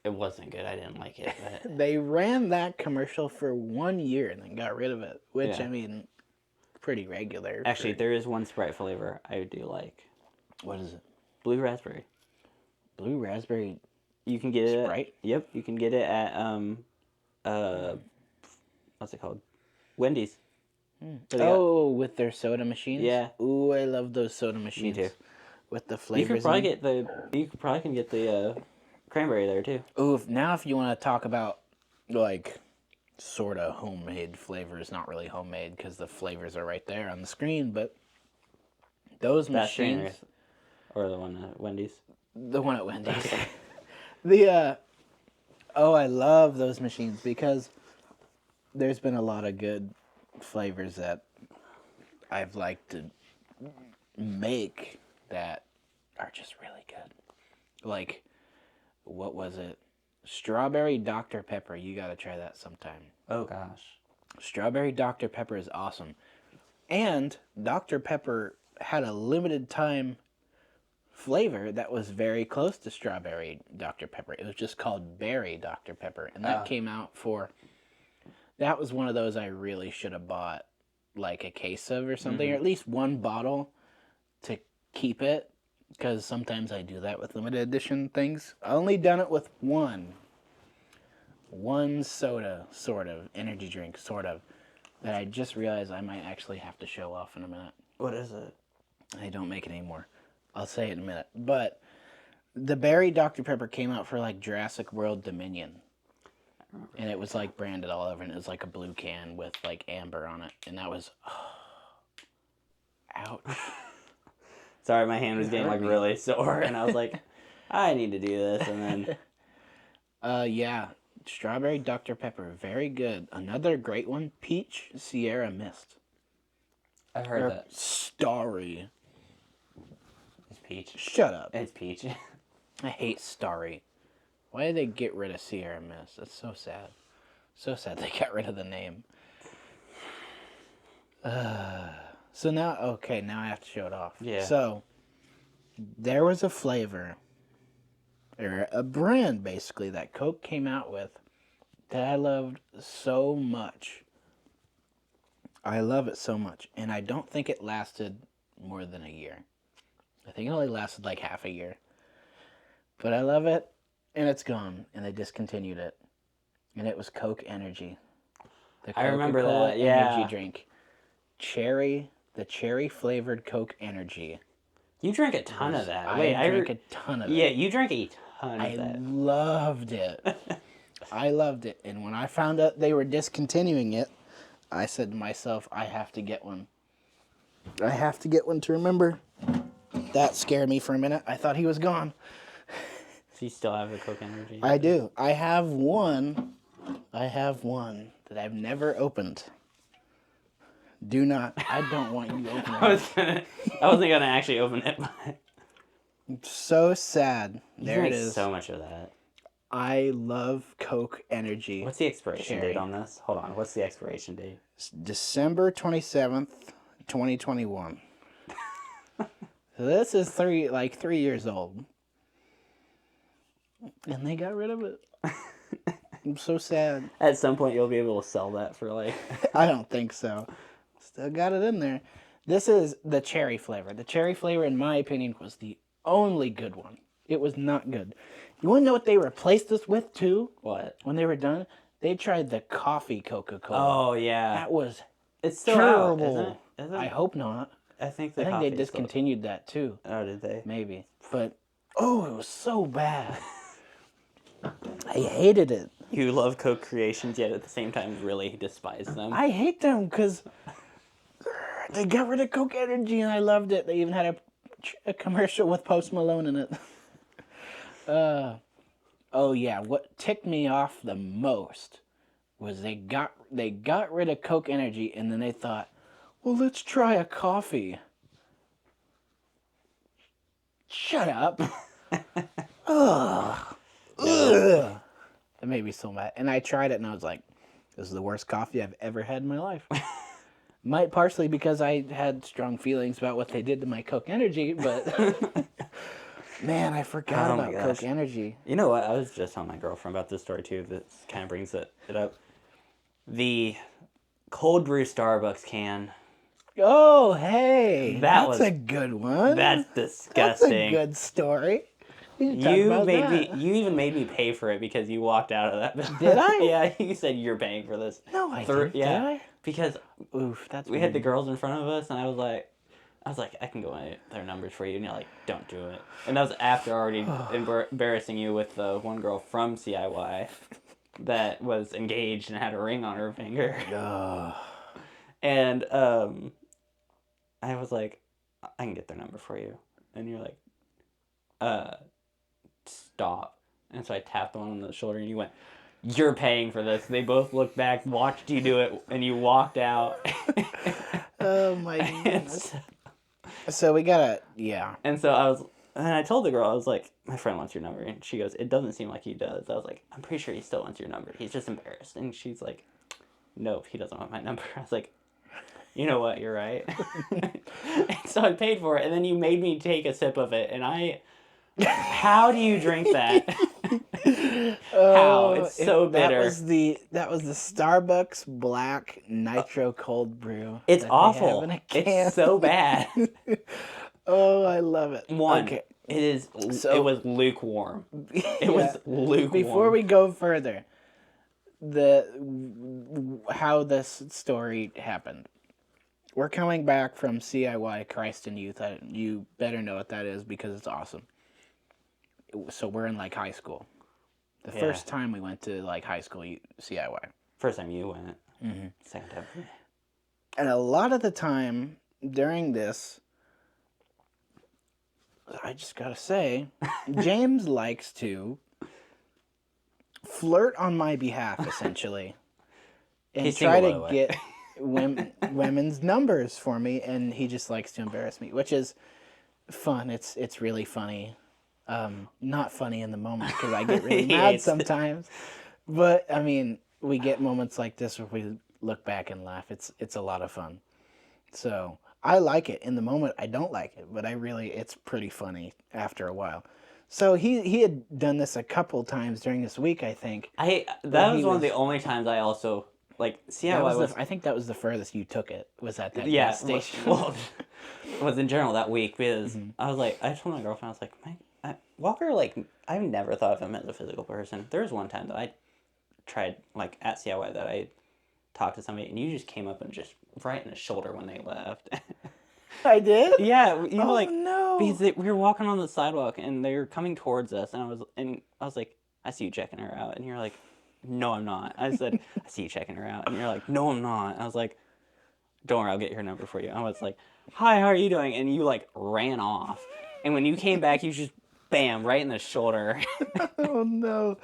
It wasn't good. I didn't like it. But They ran that commercial for 1 year and then got rid of it, which, Yeah. I mean, pretty regular. actually, there is one Sprite flavor I do like. What is it? Blue raspberry. Blue raspberry. You can get it. Sprite? Yep, you can get it at what's it called? Wendy's. So they got- Oh, with their soda machines? Yeah. Ooh, I love those soda machines. too. With the you flavors. could probably get the cranberry there too. Ooh, now if you want to talk about, like, sort of homemade flavors, not really homemade because the flavors are right there on the screen, but those That Strainer, machines, or the one at Wendy's. the one at Wendy's, I love those machines because there's been a lot of good flavors that I've liked to make that are just really good. Like, what was it? Strawberry Dr. Pepper. You got to try that sometime. Oh gosh. Strawberry Dr. Pepper is awesome. And Dr. Pepper had a limited time flavor that was very close to strawberry Dr. Pepper. It was just called berry Dr. Pepper. And that came out that was one of those I really should have bought like a case of or something, or at least one bottle to keep it. Because sometimes I do that with limited edition things. I only done it with one soda, sort of, energy drink, sort of, that I just realized I might actually have to show off in a minute. What is it? I don't make it anymore. I'll say it in a minute. But the berry Dr. Pepper came out for like Jurassic World Dominion. And it was like branded all over, and it was like a blue can with like amber on it. And that was, ouch. Sorry, my hand was getting like me. really sore, and I was like, I need to do this, and then Yeah. Strawberry Dr. Pepper, very good. Another great one, Peach Sierra Mist. I heard Or that Starry. it's peach. Shut up. It's peach. I hate Starry. Why did they get rid of Sierra Mist? That's so sad. So sad they got rid of the name. So now I have to show it off. Yeah. So, there was a flavor, or a brand basically, that Coke came out with that I loved so much. I love it so much. And I don't think it lasted more than a year. I think it only lasted like half a year. But I love it, and it's gone, and they discontinued it. And it was Coke Energy. The I remember Coca-Cola that, yeah. Energy drink. The cherry flavored Coke Energy. You drank a ton of that. I Wait, drank a ton of it. Yeah, you drank a ton of I that. loved it. I loved it. And when I found out they were discontinuing it, I said to myself, I have to get one. I have to get one to remember. That scared me for a minute. I thought he was gone. So you still have the Coke Energy? I do. I have one that I've never opened. I don't want you to open it. I wasn't gonna actually open it, but So sad. you There it drank is. so much of that. I love Coke Energy. What's the expiration Cherry. date on this? Hold on. What's the expiration date? December 27th, 2021. So this is 3 years old. And they got rid of it. I'm so sad. At some point, you'll be able to sell that for like. I don't think so. Still got it in there. This is the cherry flavor. The cherry flavor, in my opinion, was the only good one. It was not good. You want to know what they replaced this with, too? What? When they were done, they tried the coffee Coca-Cola. Oh yeah, That was it's still out, isn't terrible. it? Isn't I hope not. I think I the think they coffee discontinued that, too. Oh, did they? Maybe. But, oh, it was so bad. I hated it. You love Coke creations, yet at the same time really despise them. I hate them because they got rid of Coke Energy and I loved it. They even had a commercial with Post Malone in it. Oh yeah, what ticked me off the most was they got rid of Coke Energy and then they thought, well, let's try a coffee. Shut up. Ugh. Ugh. It made me so mad. And I tried it and I was like, this is the worst coffee I've ever had in my life. Might partially because I had strong feelings about what they did to my Coke Energy, but man, I forgot about Coke Energy. You know what? I was just telling my girlfriend about this story too. That kind of brings it up. The cold brew Starbucks can. Oh, hey, That's a good one. That's disgusting. That's a good story. You even made me pay for it because you walked out of that. Did I? Yeah, you said you're paying for this. No, I didn't. Yeah, did I? because oof, that's we had the girls in front of us, and I was like, I can go in their numbers for you, and you're like, don't do it. And that was after already embarrassing you with the one girl from CIY that was engaged and had a ring on her finger. And I was like, I can get their number for you, and you're like, stop. And so I tapped the one on the shoulder and you went, you're paying for this. They both looked back, watched you do it, and you walked out. Oh my goodness. So we gotta, yeah. And I told the girl, I was like, my friend wants your number. And she goes, it doesn't seem like he does. I was like, I'm pretty sure he still wants your number. He's just embarrassed. And she's like, nope, he doesn't want my number. I was like, you know what, you're right. And so I paid for it, and then you made me take a sip of it, and how do you drink that? How? It's so bitter. That was the Starbucks Black Nitro Cold Brew. It's awful. It's so bad. Oh, I love it. Okay. It was lukewarm. It was lukewarm. Before we go further, how this story happened. We're coming back from CIY Christ in Youth. You better know what that is because it's awesome. So we're in like high school. The first time we went to like high school CIY. First time you went. Mm-hmm. Second time. And a lot of the time during this, I just gotta say, James likes to flirt on my behalf, essentially, and try to get women's numbers for me, and he just likes to embarrass me, which is fun. It's really funny. Not funny in the moment because I get really mad sometimes. But I mean, we get moments like this where we look back and laugh. It's a lot of fun. So I like it. In the moment, I don't like it, but it's pretty funny after a while. So he had done this a couple times during this week, I think. That was one of the only times I also like CIY I think that was the furthest you took it. Was at that gas station. Well, was in general that week because I was like, I told my girlfriend, I was like, Walker, like, I've never thought of him as a physical person. There was one time that I tried, like, at CIY that I talked to somebody, and you just came up and just right in the shoulder when they left. I did? Yeah. You know, no. Because we were walking on the sidewalk, and they were coming towards us, and I was like, I see you checking her out. And you're like, no, I'm not. I said, I see you checking her out. And you're like, no, I'm not. I was like, don't worry, I'll get her number for you. I was like, hi, how are you doing? And you, like, ran off. And when you came back, you just, bam, right in the shoulder. Oh, no.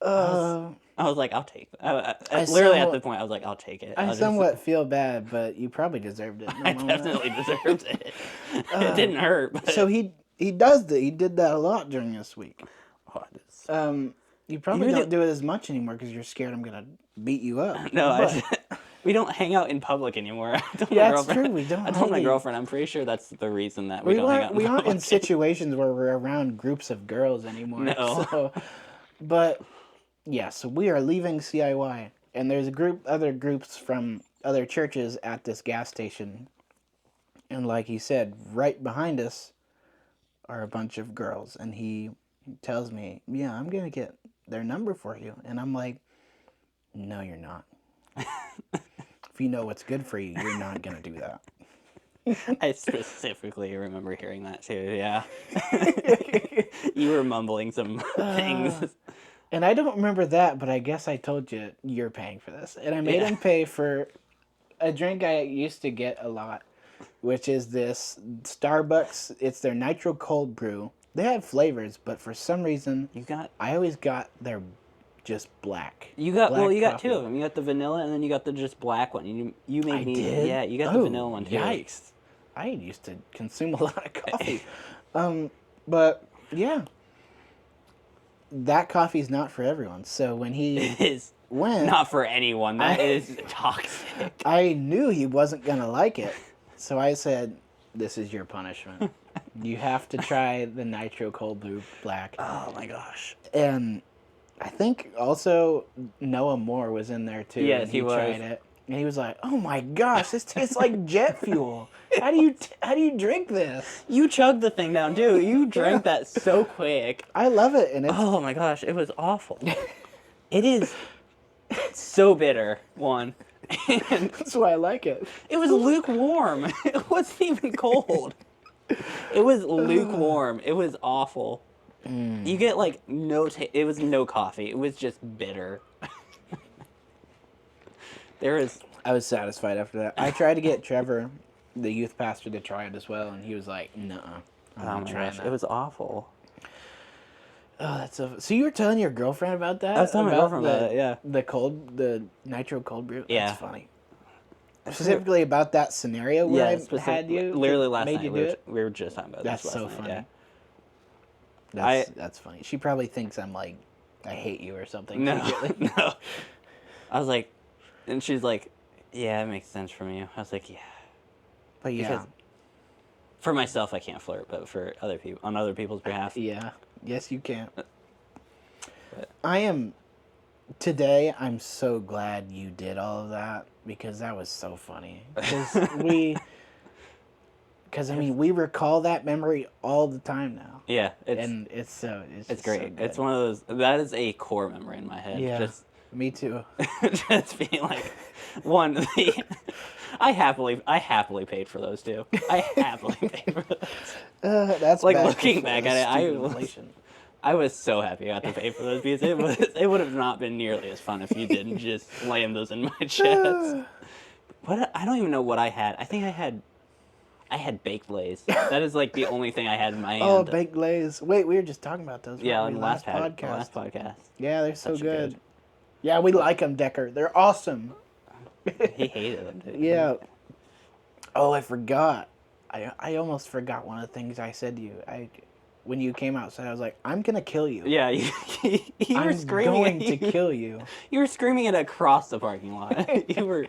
I was like, I'll take it. Literally at the point, I was like, I'll take it. I somewhat feel bad, but you probably deserved it. I definitely deserved it. It didn't hurt. But... So he does that. He did that a lot during this week. You probably don't do it as much anymore because you're scared I'm going to beat you up. No, we don't hang out in public anymore. It's true. We don't. I told my girlfriend, I'm pretty sure that's the reason that we don't hang out in public. We aren't in situations where we're around groups of girls anymore. No. So we are leaving CIY, and there's other groups from other churches at this gas station. And like he said, right behind us are a bunch of girls. And he tells me, yeah, I'm going to get their number for you. And I'm like, no, you're not. If you know what's good for you, you're not going to do that. I specifically remember hearing that too. Yeah, you were mumbling some things. And I don't remember that, but I guess I told you you're paying for this. And I made him pay for a drink I used to get a lot, which is this Starbucks. It's their nitro cold brew. They have flavors, but for some reason, I always got their just black. You got black you got coffee. two of them. You got the vanilla, and then you got the just black one. You made me. Did? Yeah, you got the vanilla one too. Yikes! I used to consume a lot of coffee, but yeah, that coffee's not for everyone. So when he It is went, not for anyone. That is toxic. I knew he wasn't gonna like it, so I said, "This is your punishment. You have to try the nitro cold brew black." Oh my gosh! And I think also Noah Moore was in there too. Yes, and he was. tried it, and he was like, "Oh my gosh, this tastes like jet fuel. How do you drink this?" You chugged the thing down too. You drank that so quick. I love it, and it's Oh my gosh, it was awful. It is so bitter. One, and that's why I like it. it was lukewarm. It wasn't even cold. It was lukewarm. It was awful. You get like it was no coffee. It was just bitter. I was satisfied after that. I tried to get Trevor, the youth pastor, to try it as well, and he was like, "Nuh-uh, I'm Oh not my trying gosh, that." it was awful. Oh, that's so. You were telling your girlfriend about that? I was telling my girlfriend about it, yeah. The nitro cold brew. Yeah. That's funny. Specifically about that scenario where I had you. Literally last made night. you do it. We were just talking about That's this so last night, funny. yeah. That's funny. She probably thinks I'm like, I hate you or something. No, secretly. no. I was like, and she's like, yeah, it makes sense from you. I was like, yeah. But yeah, Because for myself, I can't flirt, but for other people, on other people's behalf. yeah, yes, you can. But- Today, I'm so glad you did all of that because that was so funny. Because I mean, we recall that memory all the time now. Yeah, It's it's great. So It's one of those. That is a core memory in my head. Yeah, Just me too. just being like, I happily paid for those two. I happily paid for those. That's Like, bad looking for back the at it, student inflation. I was so happy I got to pay for those because it would have not been nearly as fun if you didn't just slam those in my chest. What I don't even know what I had. I think I had baked lays. That is like the only thing I had in my hand. Oh, baked lays. Wait, we were just talking about those. Yeah, weren't on we, the last podcast. Yeah, they're so Such a good. good- Yeah, we like them, Decker. They're awesome. He hated them, dude. Yeah. Oh, I forgot. I almost forgot one of the things I said to you. When you came outside, I was like, "I'm gonna kill you. Yeah, you were I'm screaming going at to kill you." You were screaming it across the parking lot. You were.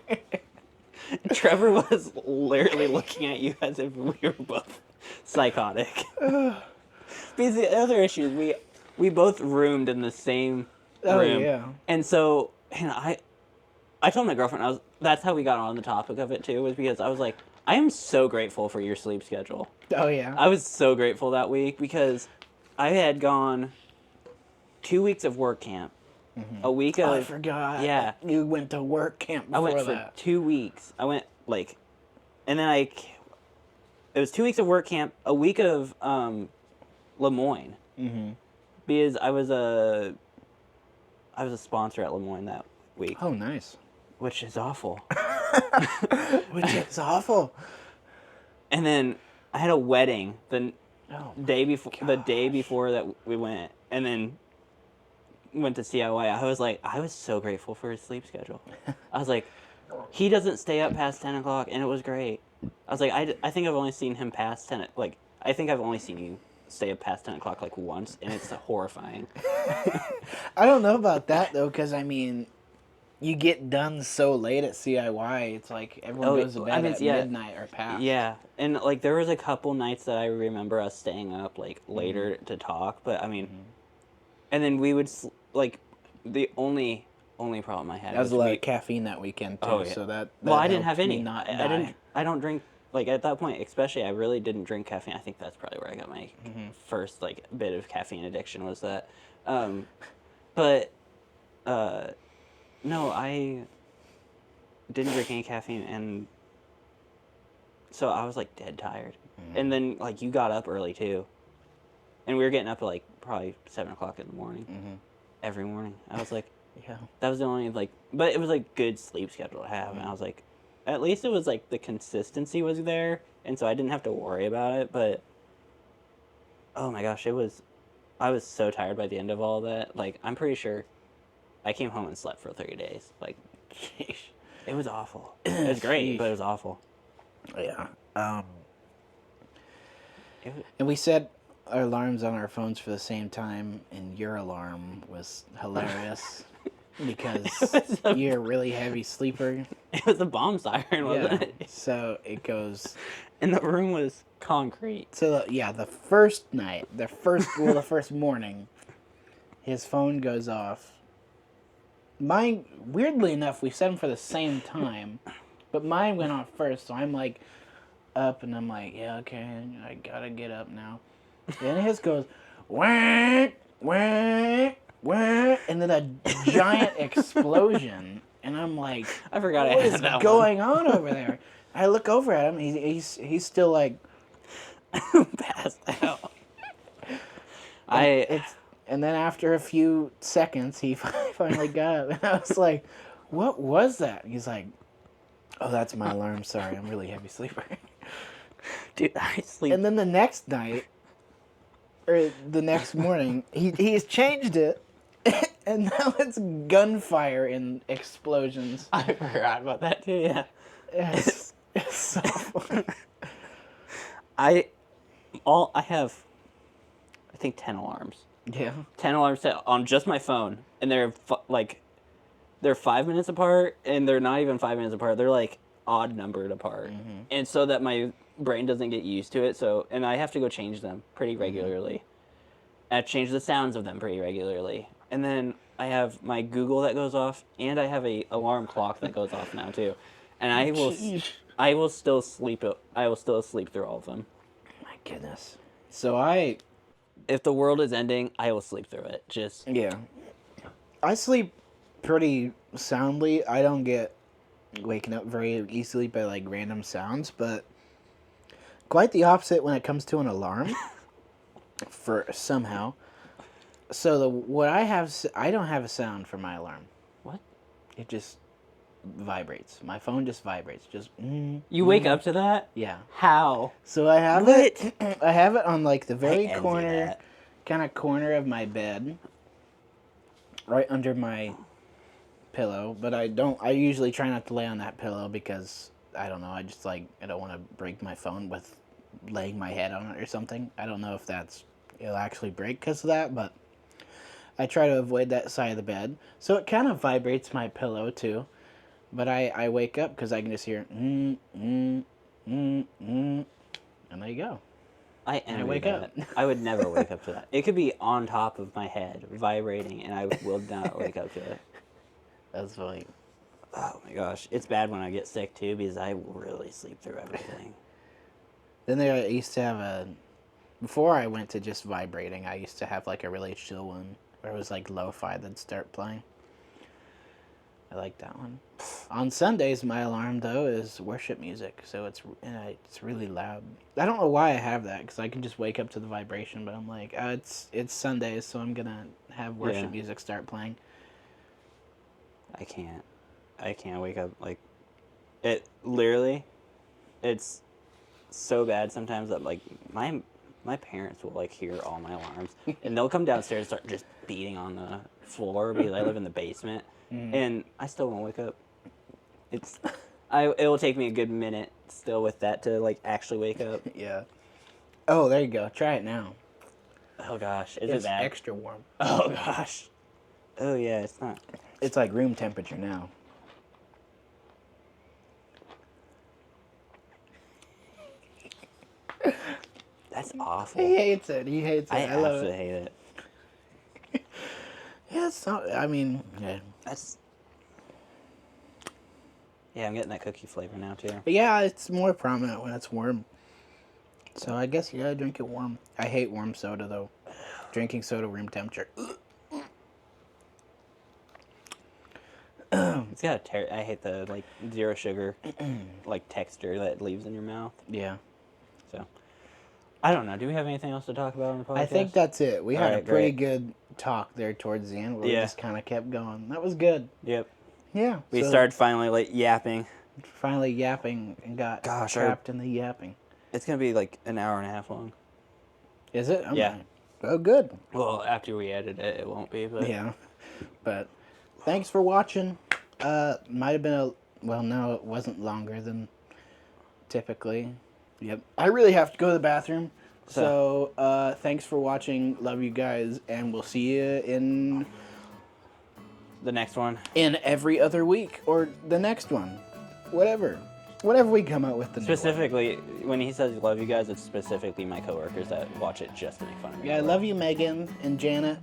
Trevor was literally looking at you as if we were both psychotic. Because the other issue is we both roomed in the same room. Yeah. And so, I told my girlfriend, that's how we got on the topic of it too, was because I was like, I am so grateful for your sleep schedule. Oh yeah. I was so grateful that week because I had gone 2 weeks of work camp, a week of... I forgot. Yeah. You went to work camp before I went that. for 2 weeks. I went and then it was 2 weeks of work camp, a week of Lemoyne, because I was a sponsor at Lemoyne that week, Oh, nice. which is awful. Which is awful. And then I had a wedding the Oh, day before that we went, and then went to CIY. I was so grateful for his sleep schedule. I was like, he doesn't stay up past 10 o'clock, and it was great. I was like, I think I've only seen him past 10. I think I've only seen you stay up past 10 o'clock once, and it's horrifying. I don't know about that though, because I mean, you get done so late at CIY. It's like everyone goes to bed at midnight or past. Yeah, and there was a couple nights that I remember us staying up later to talk, but I mean, and then we would the only problem I had That was a lot of caffeine that weekend too. Oh, yeah. So that well, I didn't helped have me any. Not I die. didn't. I don't drink like at that point, especially, I really didn't drink caffeine. I think that's probably where I got my first like bit of caffeine addiction was that. But no, I didn't drink any caffeine, and so I was like dead tired. And then like you got up early too, and we were getting up at like probably 7 o'clock in the morning every morning. I was like, Yeah. that was the only like, but it was like good sleep schedule to have, and I was like, at least it was like the consistency was there, and so I didn't have to worry about it. But oh my gosh, I was so tired by the end of all of that. Like I'm pretty sure I came home and slept for 3 days. Like Sheesh. it was awful. It was great, Sheesh. but it was awful. Yeah. It was, And we set our alarms on our phones for the same time, and your alarm was hilarious because you're a really heavy sleeper. it was a bomb siren, wasn't it? So it goes. And the room was concrete. So yeah, the first night, the first morning, his phone goes off. Mine, weirdly enough, we set them for the same time, but mine went off first. So I'm like up, and I'm like, yeah, okay, I gotta get up now. Then his goes, wah, wah, wah, and then a giant explosion, and I'm like, I forgot I what had is that going on over there? I look over at him. He's still like passed out. And then after a few seconds, he finally got up, and I was like, "What was that?" He's like, "Oh, that's my alarm. Sorry, I'm a really heavy sleeper." Dude, I sleep. And then the next night, or the next morning, he's changed it, and now it's gunfire and explosions. I forgot about that too. Yeah. It's so funny. I have, I think 10 alarms. Yeah. 10 alarms set on just my phone, and they're they're 5 minutes apart, and they're not even 5 minutes apart. They're like odd numbered apart, and so that my brain doesn't get used to it. So, and I have to go change them pretty regularly. I change the sounds of them pretty regularly, and then I have my Google that goes off, and I have a alarm clock that goes off now too, and I will still sleep. I will still sleep through all of them. My goodness. So If the world is ending, I will sleep through it. Just yeah. I sleep pretty soundly. I don't get waking up very easily by like random sounds, but quite the opposite when it comes to an alarm. For somehow. So what I have, I don't have a sound for my alarm. what? It just vibrates. My phone just vibrates. Just You wake up to that? yeah. How? So I have it. I have it on like the very I envy corner, that. kind of corner of my bed, right under my pillow. But I don't. I usually try not to lay on that pillow because I don't know. I just like I don't want to break my phone with laying my head on it or something. I don't know if it'll actually break because of that, but I try to avoid that side of the bed. So it kind of vibrates my pillow too. But I wake up because I can just hear and there you go. I wake that. up. I would never wake up to that. It could be on top of my head, vibrating, and I will not wake up to it. That's funny. Oh my gosh, it's bad when I get sick too because I really sleep through everything. Then I used to have before I went to just vibrating, I used to have like a really chill one where it was like lo-fi that'd start playing. I like that one. On Sundays, my alarm though is worship music, so it's really loud. I don't know why I have that because I can just wake up to the vibration, but I'm like, it's Sundays, so I'm gonna have worship music start playing. I can't wake up like it. Literally, it's so bad sometimes that like my parents will like hear all my alarms and they'll come downstairs and start just beating on the floor because I live in the basement and I still won't wake up. It will take me a good minute still with that to like actually wake up. Yeah. Oh, there you go. Try it now. Oh gosh, It's it bad? extra warm. Oh gosh. Oh yeah, it's not. It's like room temperature now. That's awful. He hates it. I I love absolutely it. hate it. Yeah, it's not. I mean, yeah. That's Yeah, I'm getting that cookie flavor now too. But yeah, it's more prominent when it's warm. So I guess you gotta drink it warm. I hate warm soda though. Drinking soda room temperature. It's got I hate the like zero sugar like texture that it leaves in your mouth. Yeah. So I don't know. Do we have anything else to talk about on the podcast? I think that's it. We had a Alright, pretty great. good talk there towards the end where we Yeah. just kind of kept going. That was good. Yep. Yeah. We so started finally like yapping. finally yapping and got Gosh, trapped in the yapping. It's gonna be like an hour and a half long. Is it? Oh, Yeah. Oh, good. Well, after we edit it, it won't be. But Yeah. But thanks for watching. Might have been well, no, it wasn't longer than typically. Yep. I really have to go to the bathroom. So, thanks for watching. Love you guys, and we'll see you in the next one. in every other week or the next one, whatever we come out with. The Specifically, when he says love you guys, it's specifically my coworkers that watch it just to make fun of me. Yeah, I love you, Megan and Janet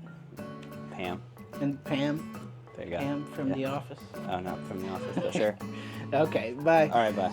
Pam. and Pam. There you go. Pam from The Office. Oh, not from The Office, but sure. Okay, bye. All right, bye.